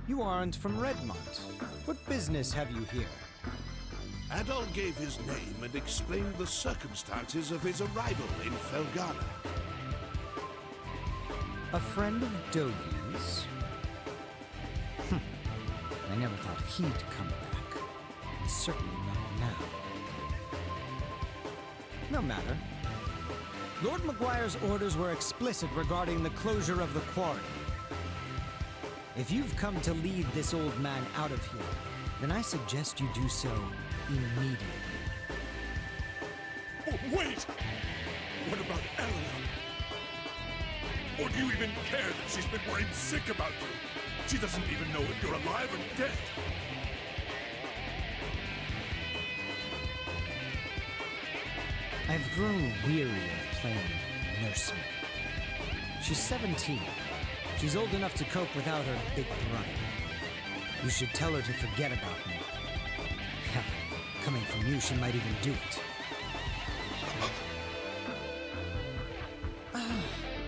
You aren't from Redmont. What business have you here? Adol gave his name and explained the circumstances of his arrival in Felghana. A friend of Dogi's? I never thought he'd come back. And certainly not now. No matter. Lord Maguire's orders were explicit regarding the closure of the quarry. If you've come to lead this old man out of here, then I suggest you do so immediately. Oh, wait! What about Eleanor? Or do you even care that she's been worried sick about you? She doesn't even know if you're alive or dead. I've grown weary of playing nursemaid. She's 17. She's old enough to cope without her big brother. You should tell her to forget about me. Hell, coming from you, she might even do it.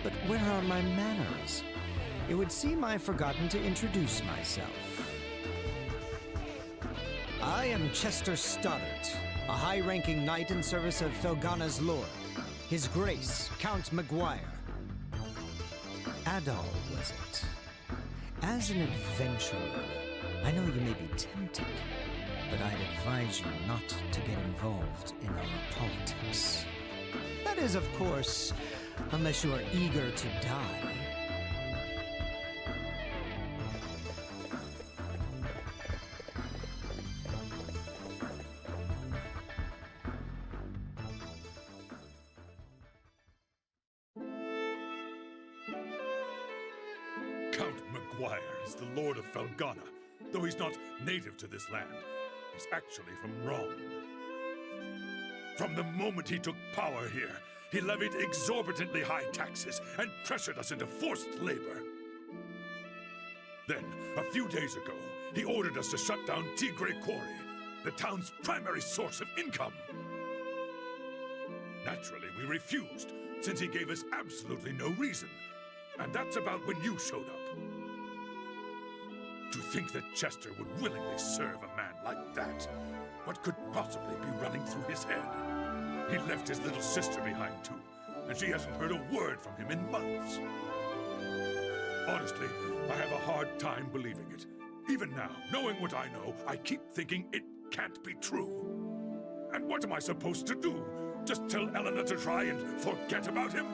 But where are my manners? It would seem I've forgotten to introduce myself. I am Chester Stoddart, a high-ranking knight in service of Felghana's lord, His Grace, Count Maguire. Adol, was it? As an adventurer, I know you may be tempted, but I'd advise you not to get involved in our politics. That is, of course, unless you are eager to die. Count Maguire is the Lord of Felghana, though he's not native to this land. He's actually from Rom. From the moment he took power here, he levied exorbitantly high taxes and pressured us into forced labor. Then, a few days ago, he ordered us to shut down Tigray Quarry, the town's primary source of income. Naturally, we refused, since he gave us absolutely no reason. And that's about when you showed up. To think that Chester would willingly serve a man like that, what could possibly be running through his head? He left his little sister behind too, and she hasn't heard a word from him in months. Honestly, I have a hard time believing it. Even now, knowing what I know, I keep thinking it can't be true. And what am I supposed to do? Just tell Eleanor to try and forget about him?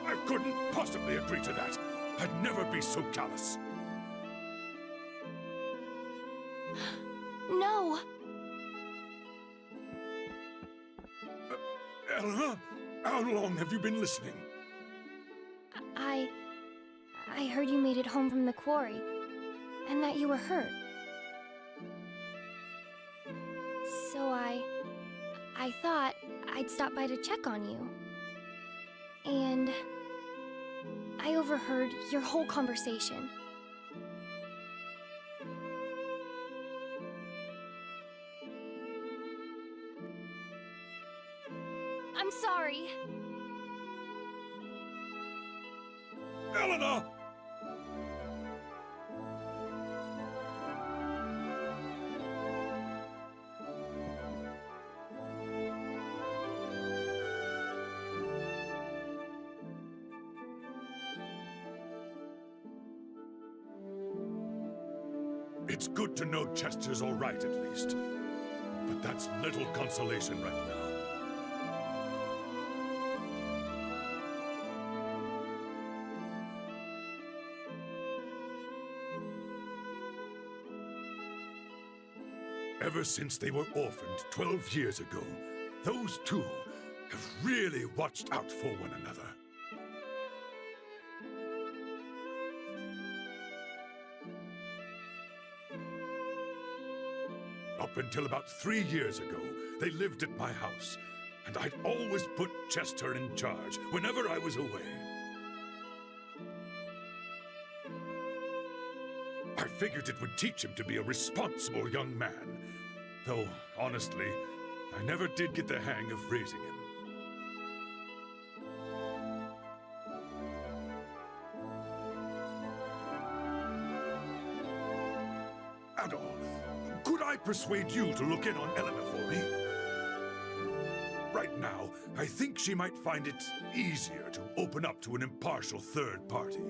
I couldn't possibly agree to that. I'd never be so callous. No! Eleanor, how long have you been listening? I heard you made it home from the quarry, and that you were hurt. So I thought I'd stop by to check on you. And I overheard your whole conversation. I'm sorry. Eleanor! It's good to know Chester's all right, at least. But that's little consolation right now. Ever since they were orphaned 12 years ago, those two have really watched out for one another. Up until about 3 years ago, they lived at my house, and I'd always put Chester in charge whenever I was away. I figured it would teach him to be a responsible young man, though, honestly, I never did get the hang of raising him. Adol, could I persuade you to look in on Eleanor for me? Right now, I think she might find it easier to open up to an impartial third party.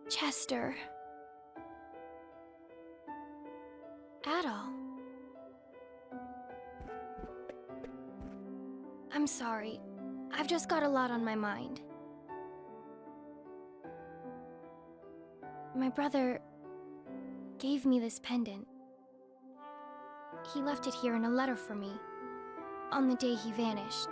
Chester. Adol. I'm sorry. I've just got a lot on my mind. My brother gave me this pendant. He left it here in a letter for me, on the day he vanished.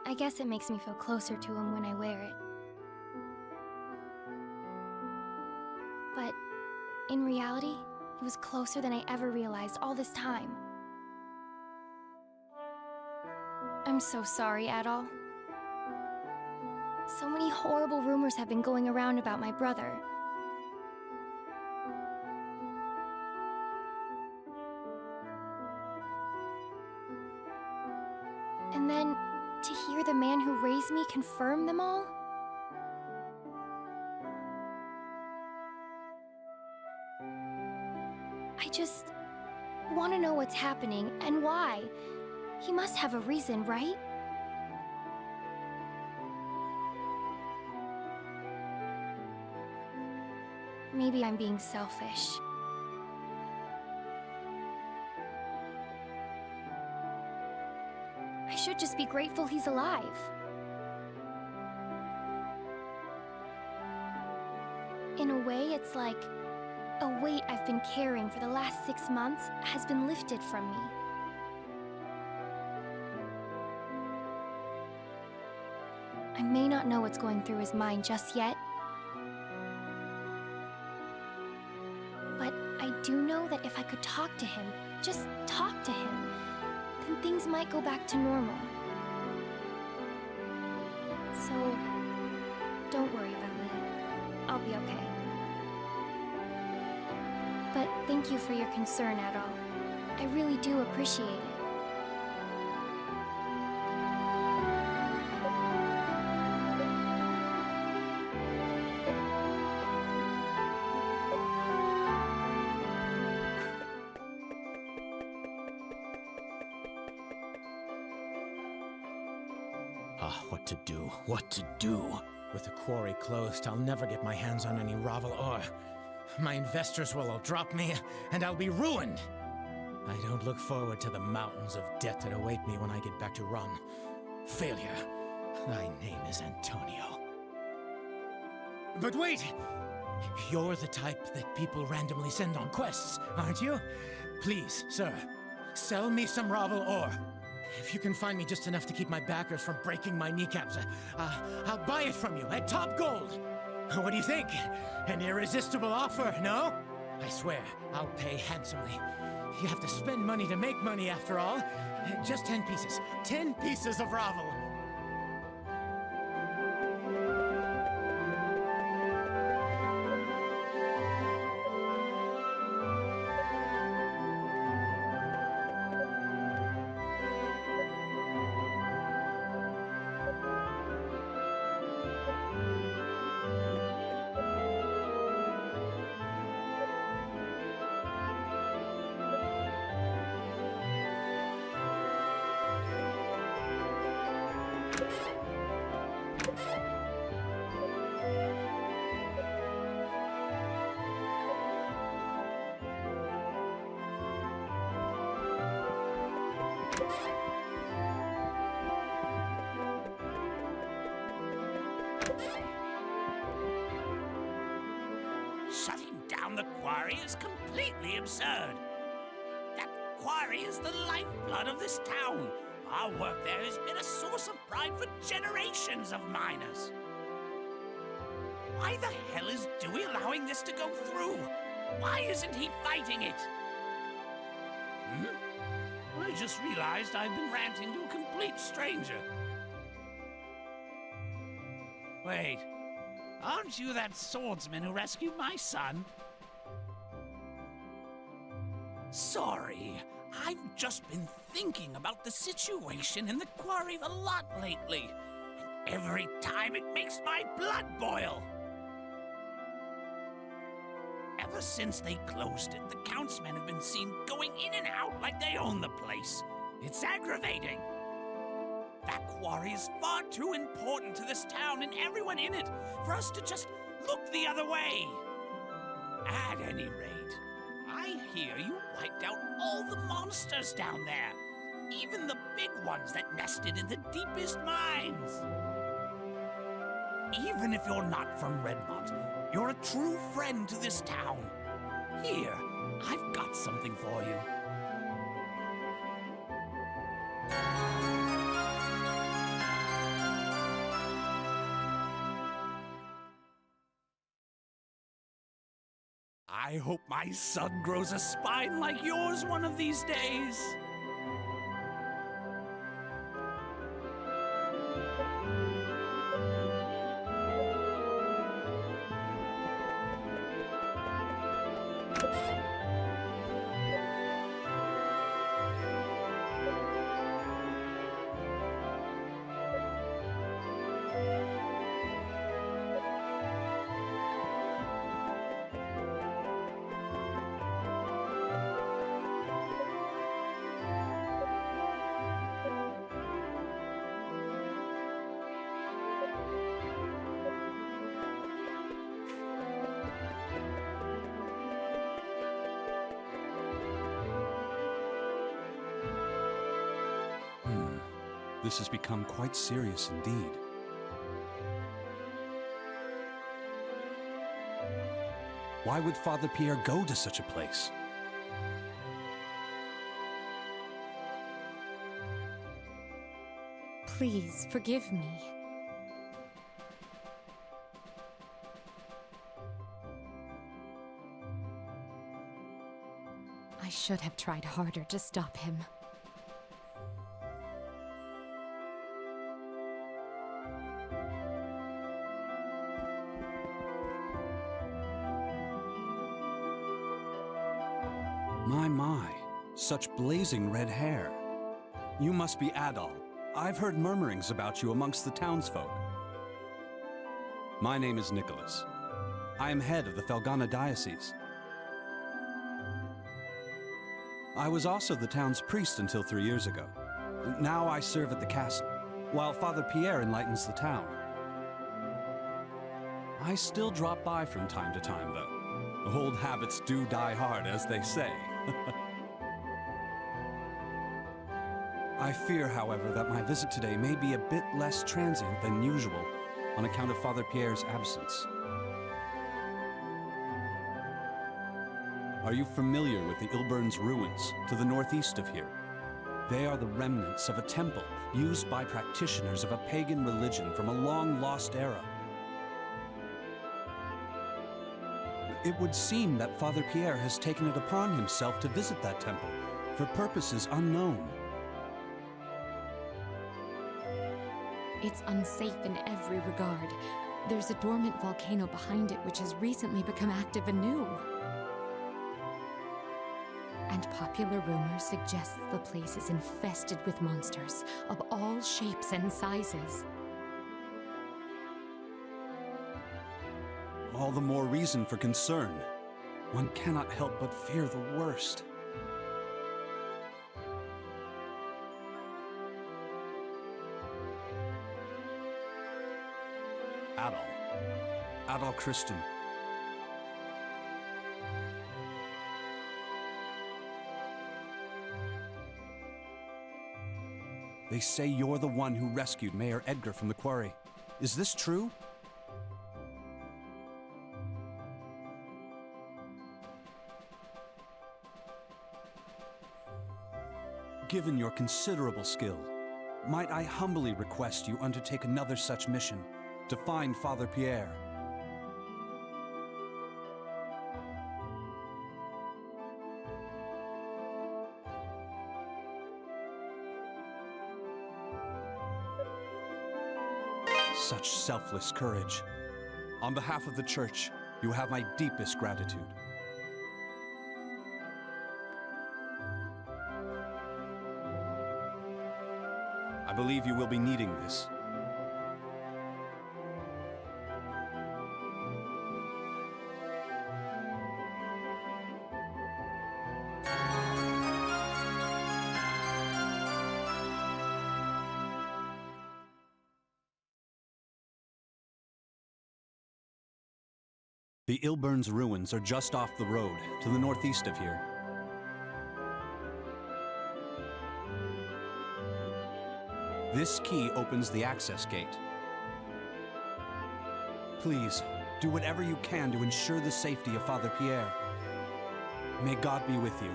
I guess it makes me feel closer to him when I wear it. But in reality, he was closer than I ever realized all this time. I'm so sorry, Adol. So many horrible rumors have been going around about my brother. And then, to hear the man who raised me confirm them all? I just want to know what's happening and why. He must have a reason, right? Maybe I'm being selfish. I should just be grateful he's alive. In a way, it's like a weight I've been carrying for the last 6 months has been lifted from me. I may not know what's going through his mind just yet, but I do know that if I could talk to him, just talk to him, then things might go back to normal. So, don't worry about me. I'll be okay. But thank you for your concern, Adol. I really do appreciate it. What to do? What to do? With the quarry closed, I'll never get my hands on any Ravel ore. My investors will all drop me, and I'll be ruined. I don't look forward to the mountains of debt that await me when I get back to Rung. Failure. Thy name is Antonio. But wait! You're the type that people randomly send on quests, aren't you? Please, sir, sell me some Ravel ore. If you can find me just enough to keep my backers from breaking my kneecaps, I'll buy it from you at top gold. What do you think? An irresistible offer, no? I swear, I'll pay handsomely. You have to spend money to make money, after all. Just 10 pieces. 10 pieces of Ravel. Shutting down the quarry is completely absurd. That quarry is the lifeblood of this town. Our work there has been a source of pride for generations of miners. Why the hell is Dewey allowing this to go through? Why isn't he fighting it? I just realized I've been ranting to a complete stranger. Wait, aren't you that swordsman who rescued my son? Sorry, I've just been thinking about the situation in the quarry a lot lately. And every time it makes my blood boil. Ever since they closed it, the Count's men have been seen going in and out like they own the place. It's aggravating. That quarry is far too important to this town and everyone in it for us to just look the other way. At any rate, I hear you wiped out all the monsters down there, even the big ones that nested in the deepest mines. Even if you're not from Redmont, you're a true friend to this town. Here, I've got something for you. I hope my son grows a spine like yours one of these days. This has become quite serious indeed. Why would Father Pierre go to such a place? Please, forgive me. I should have tried harder to stop him. My, such blazing red hair. You must be Adol. I've heard murmurings about you amongst the townsfolk. My name is Nicholas. I am head of the Felghana diocese. I was also the town's priest until 3 years ago. Now I serve at the castle, while Father Pierre enlightens the town. I still drop by from time to time, though. Old habits do die hard, as they say. I fear, however, that my visit today may be a bit less transient than usual on account of Father Pierre's absence. Are you familiar with the Ilburn's ruins to the northeast of here? They are the remnants of a temple used by practitioners of a pagan religion from a long-lost era. It would seem that Father Pierre has taken it upon himself to visit that temple for purposes unknown. It's unsafe in every regard. There's a dormant volcano behind it which has recently become active anew. And popular rumor suggests the place is infested with monsters of all shapes and sizes. All the more reason for concern. One cannot help but fear the worst. Adol Christin. They say you're the one who rescued Mayor Edgar from the quarry. Is this true? Given your considerable skill, might I humbly request you undertake another such mission to find Father Pierre? Such selfless courage. On behalf of the Church, you have my deepest gratitude. I believe you will be needing this. The Ilburn's ruins are just off the road, to the northeast of here. This key opens the access gate. Please, do whatever you can to ensure the safety of Father Pierre. May God be with you.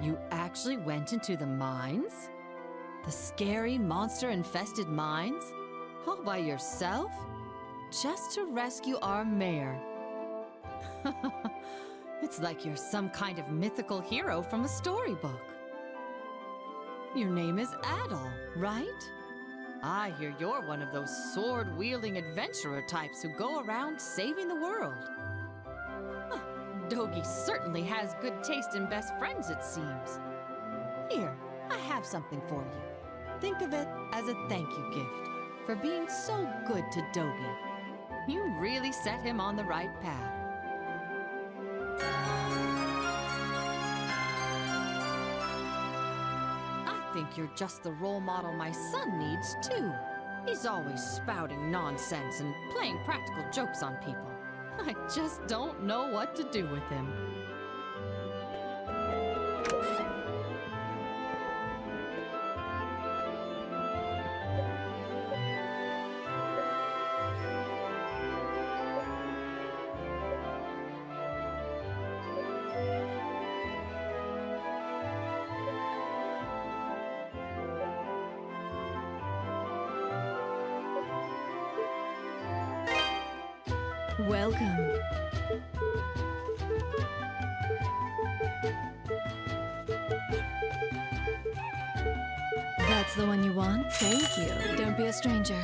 You actually went into the mines? The scary, monster-infested mines? All by yourself? Just to rescue our mayor? It's like you're some kind of mythical hero from a storybook. Your name is Adol, right? I hear you're one of those sword-wielding adventurer types who go around saving the world. Dogi certainly has good taste in best friends, it seems. Here, I have something for you. Think of it as a thank you gift for being so good to Dogi. You really set him on the right path. I think you're just the role model my son needs, too. He's always spouting nonsense and playing practical jokes on people. I just don't know what to do with him. Welcome. That's the one you want? Thank you. Don't be a stranger.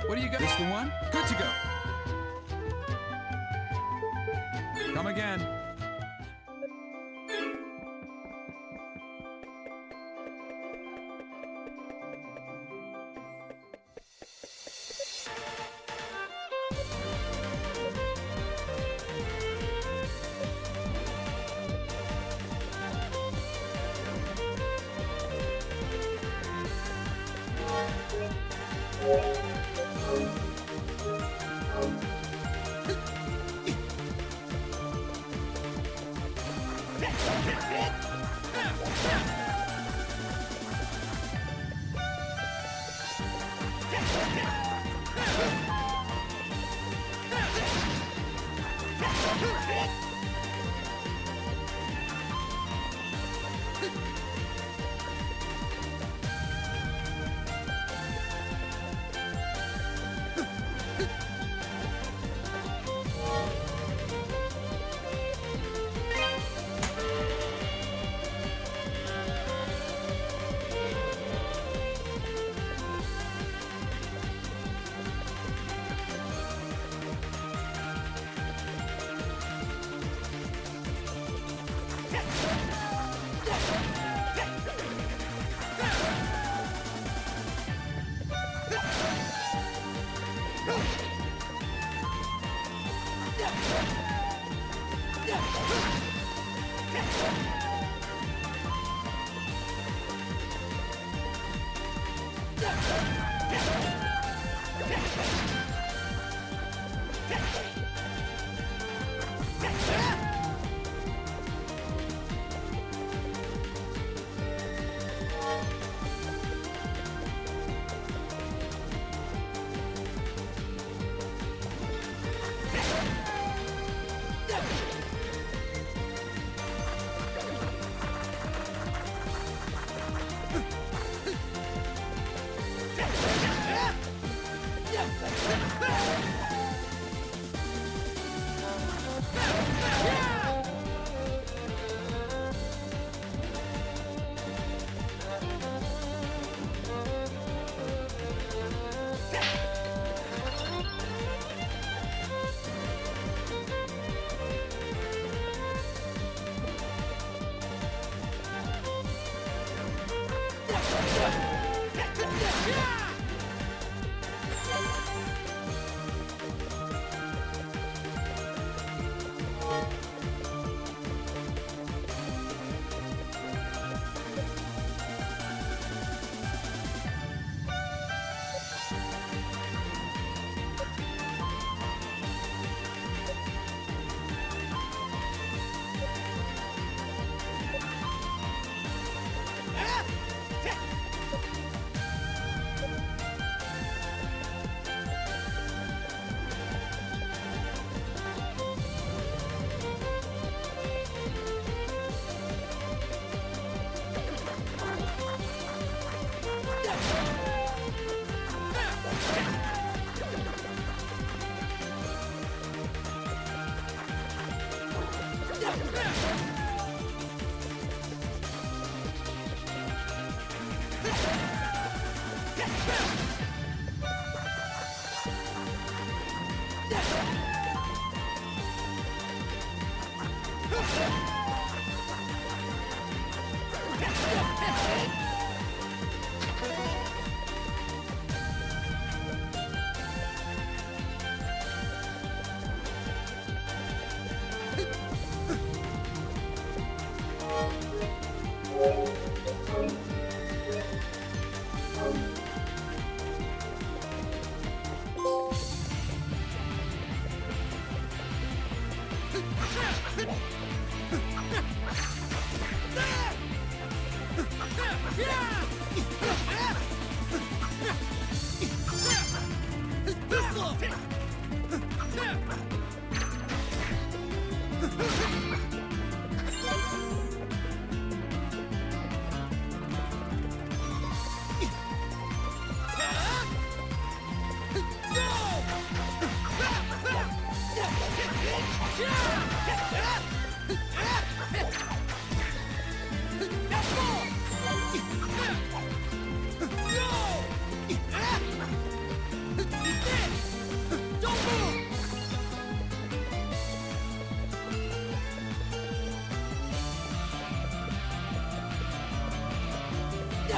What do you got? This the one? Good to go. Come again.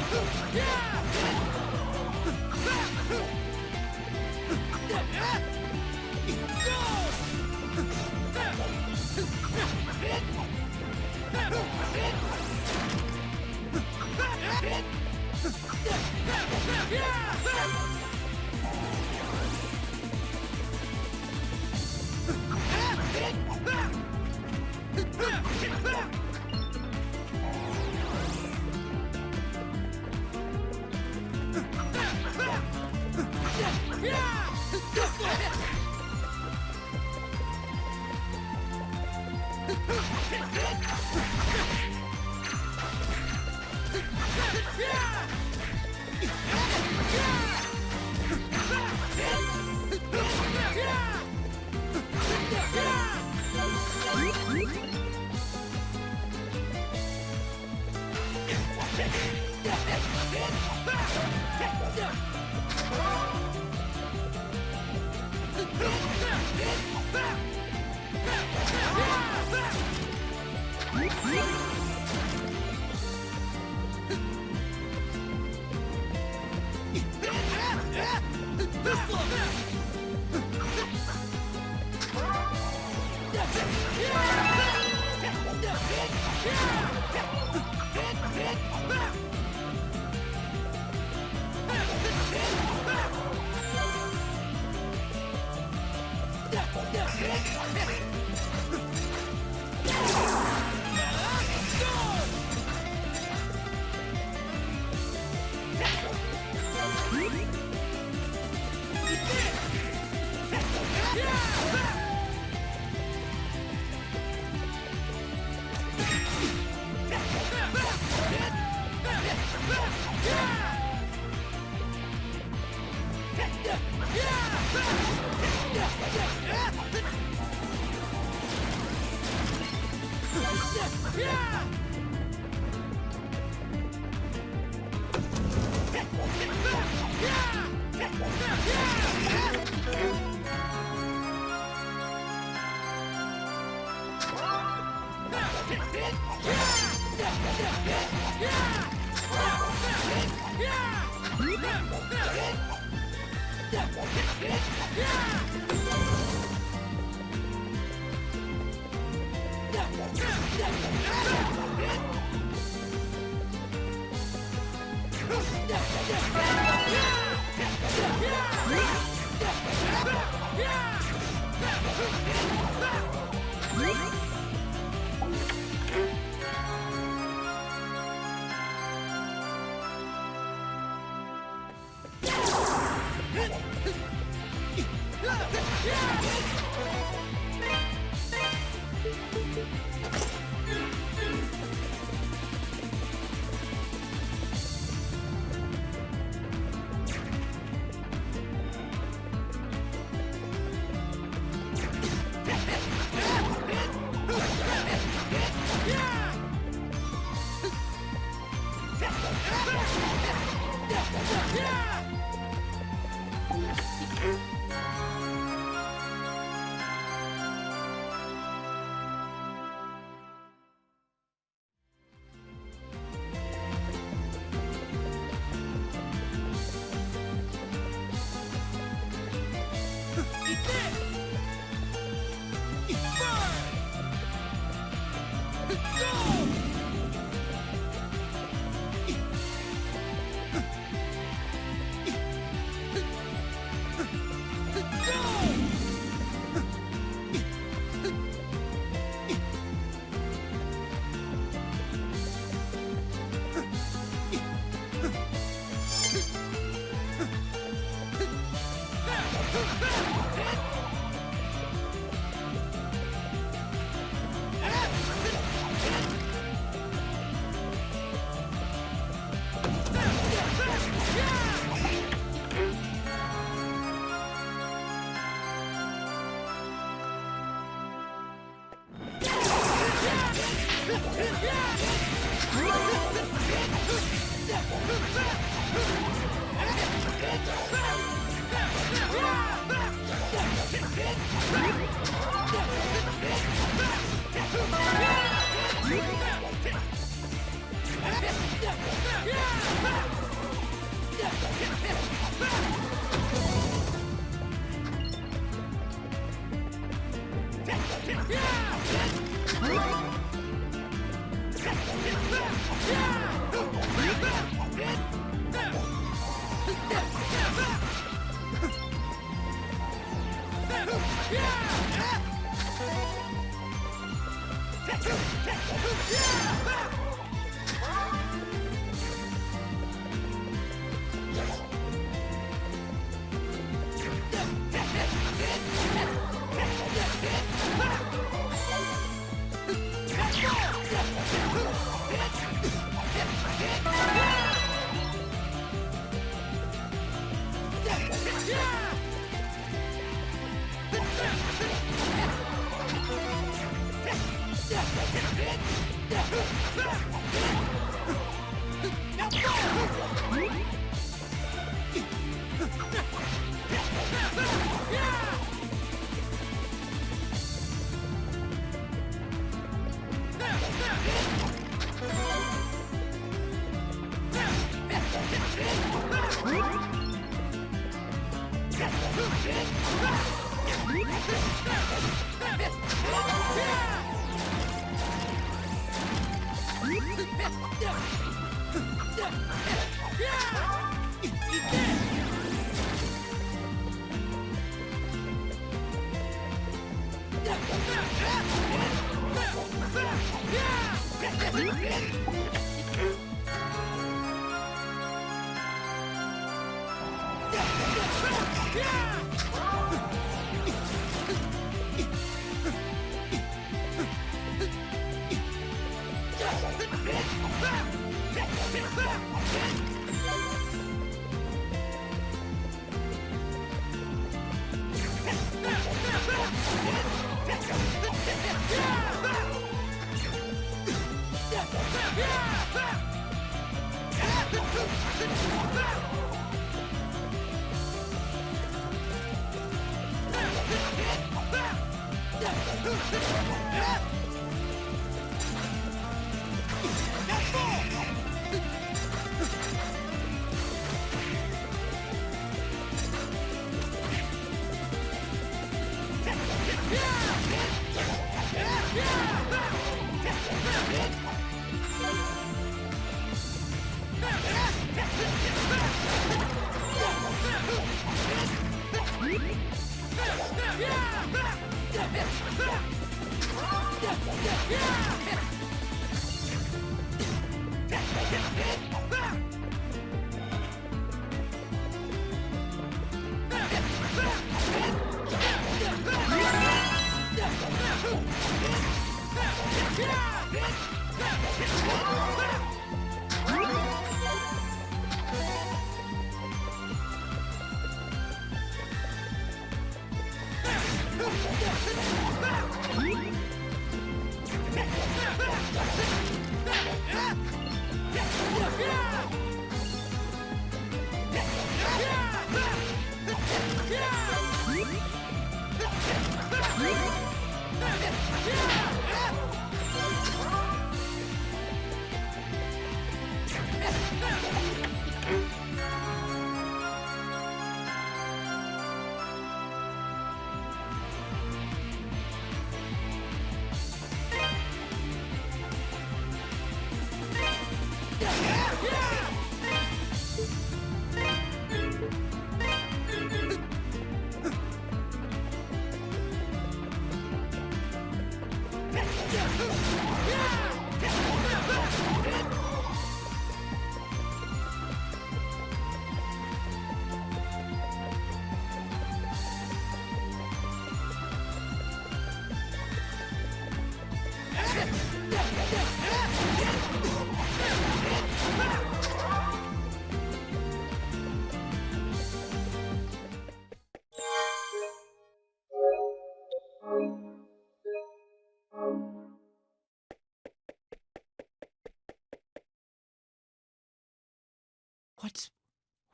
Yeah!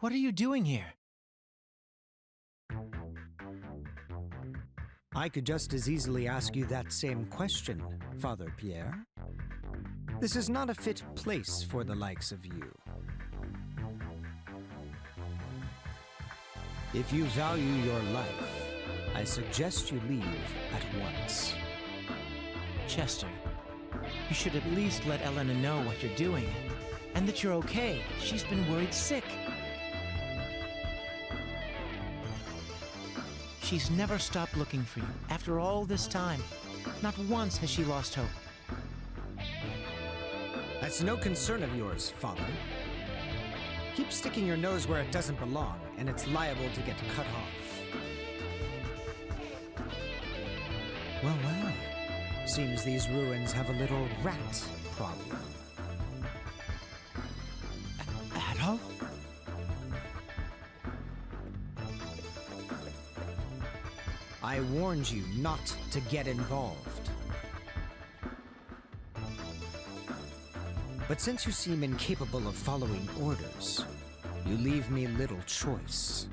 What are you doing here? I could just as easily ask you that same question, Father Pierre. This is not a fit place for the likes of you. If you value your life, I suggest you leave at once. Chester, You should at least let Elena know what you're doing. And that you're okay. She's been worried sick. She's never stopped looking for you after all this time. Not once has she lost hope. That's no concern of yours, Father. Keep sticking your nose where it doesn't belong, and it's liable to get cut off. Well, well. Seems these ruins have a little rat problem. Adol? I warned you not to get involved. But since you seem incapable of following orders, you leave me little choice.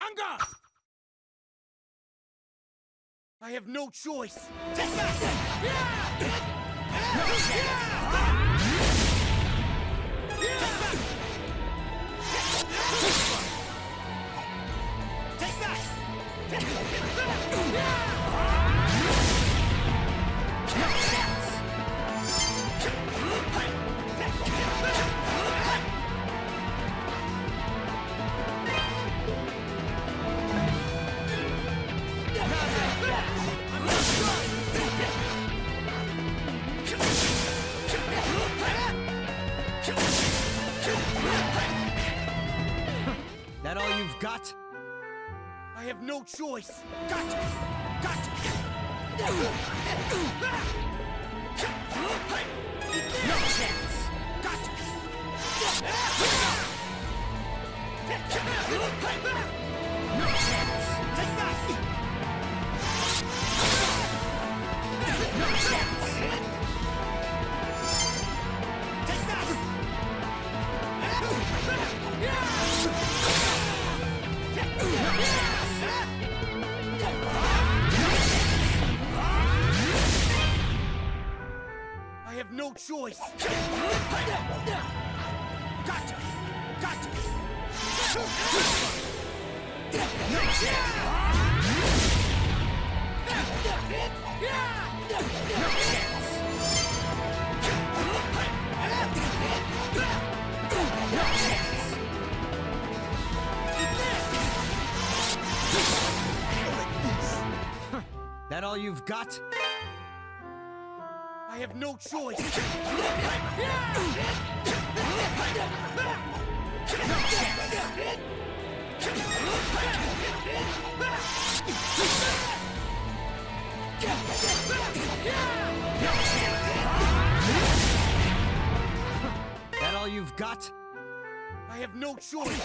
Anga! I have no choice. Take that! No Take that! That all you've got? I have no choice. Gotcha! Gotcha! No chance! Gotcha! No chance! Take that! No chance! Take that! I have no choice. Gotcha! Gotcha! No chance! That all you've got? I have no choice. That all you've got? I have no choice.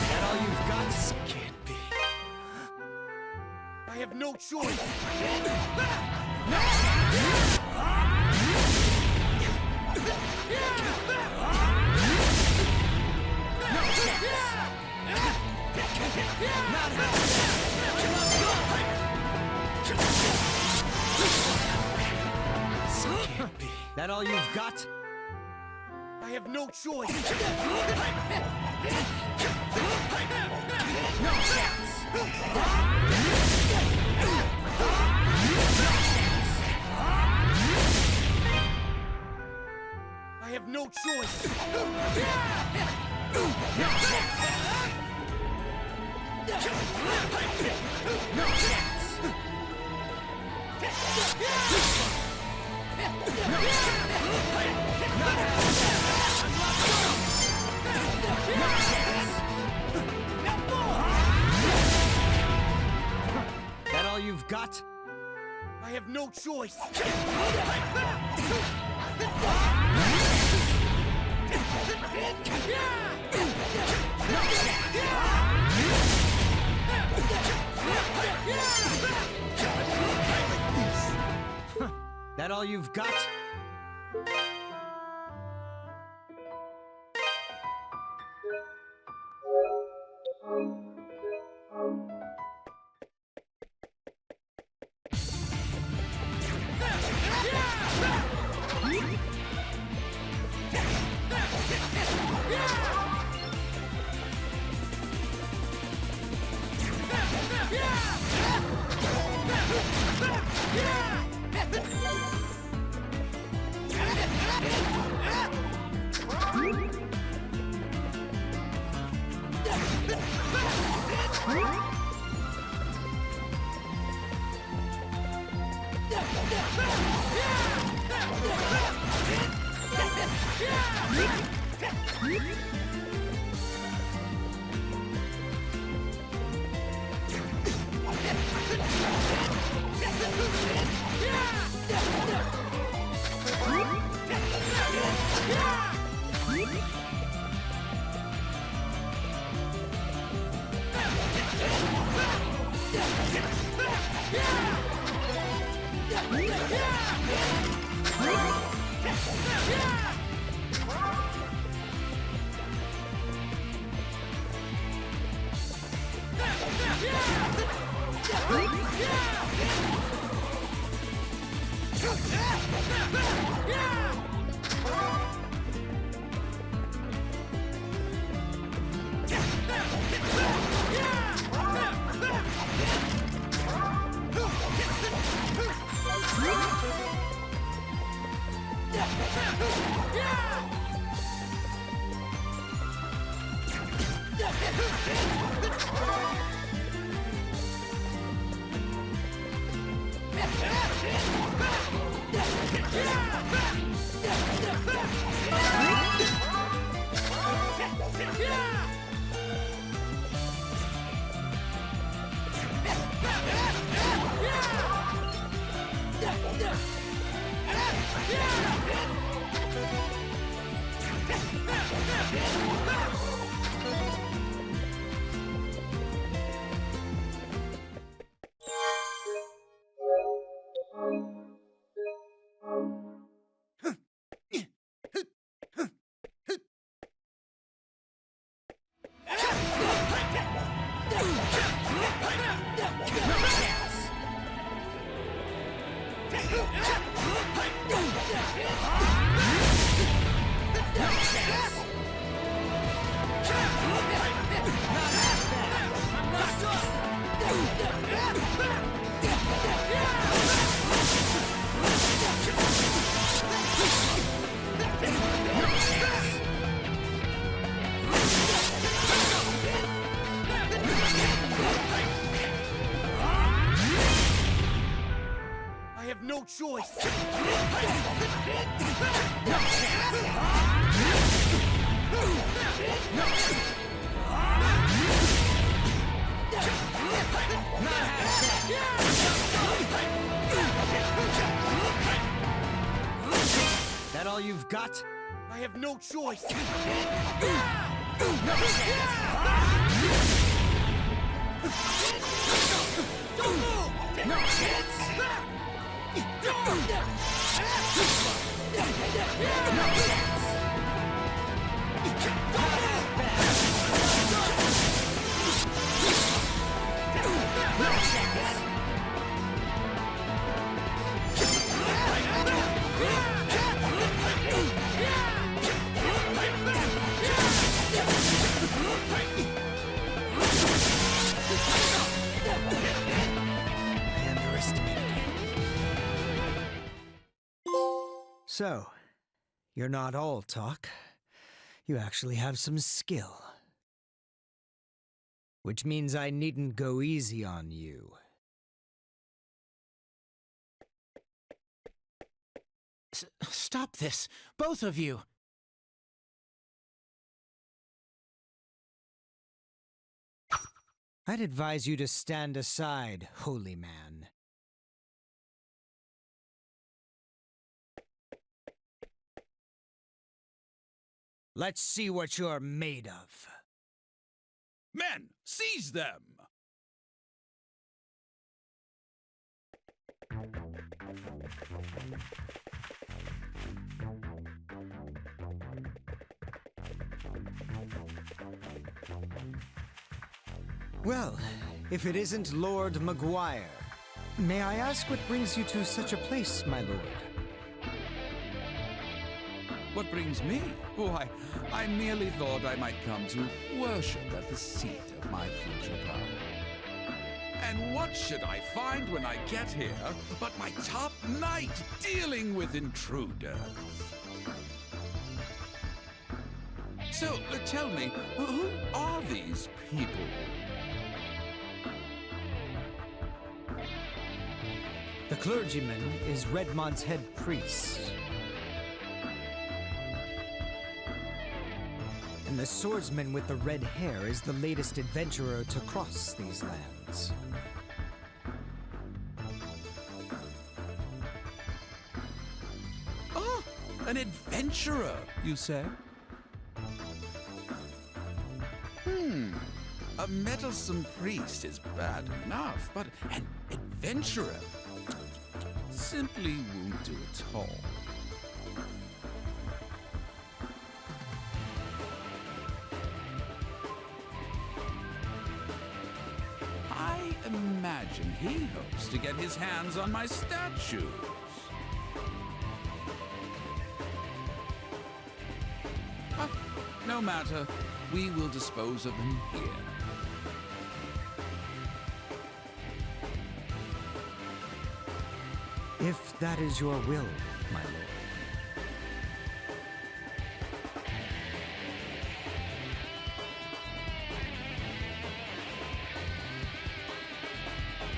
That all you've got? Can't be. I have no choice. That all you've got? I have no choice. I have no choice. That all you've got? I have no choice. That all you've got? I have no choice. That all you've got? I have no choice. Don't move! No chance! So, you're not all talk. You actually have some skill. Which means I needn't go easy on you. Stop this, both of you! I'd advise you to stand aside, holy man. Let's see what you're made of. Men, seize them! Well, if it isn't Lord Maguire, may I ask what brings you to such a place, my lord? What brings me? Oh, I merely thought I might come to worship at the seat of my future bride. And what should I find when I get here but my top knight dealing with intruders? So, tell me, who are these people? clergyman is Redmont's head priest. And the swordsman with the red hair is the latest adventurer to cross these lands. Oh, an adventurer, you say? A meddlesome priest is bad enough, but an adventurer simply won't do at all. I imagine he hopes to get his hands on my statues. No matter, we will dispose of them here. If that is your will, my lord.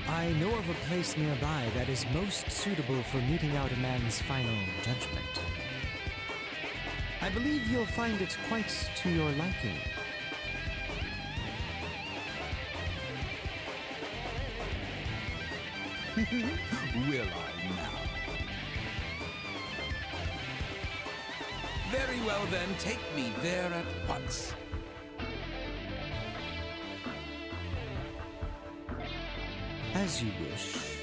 I know of a place nearby that is most suitable for meting out a man's final judgment. I believe you'll find it quite to your liking. Will I now? Very well then, take me there at once. As you wish.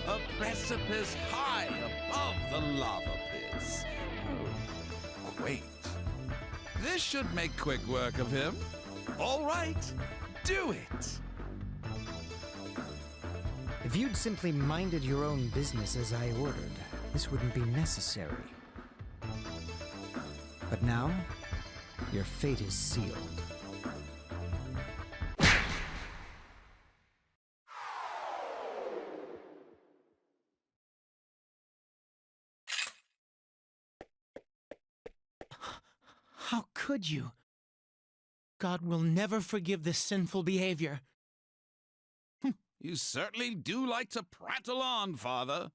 A precipice high above the lava pits. Oh, quaint. This should make quick work of him. All right, do it. If you'd simply minded your own business as I ordered, this wouldn't be necessary. But now, your fate is sealed. How could you? God will never forgive this sinful behavior. You certainly do like to prattle on, Father.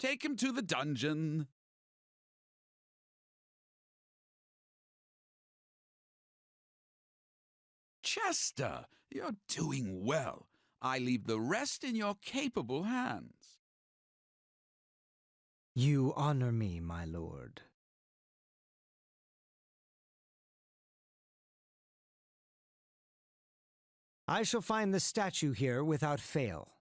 Take him to the dungeon. Chester, you're doing well. I leave the rest in your capable hands. You honor me, my lord. I shall find the statue here without fail.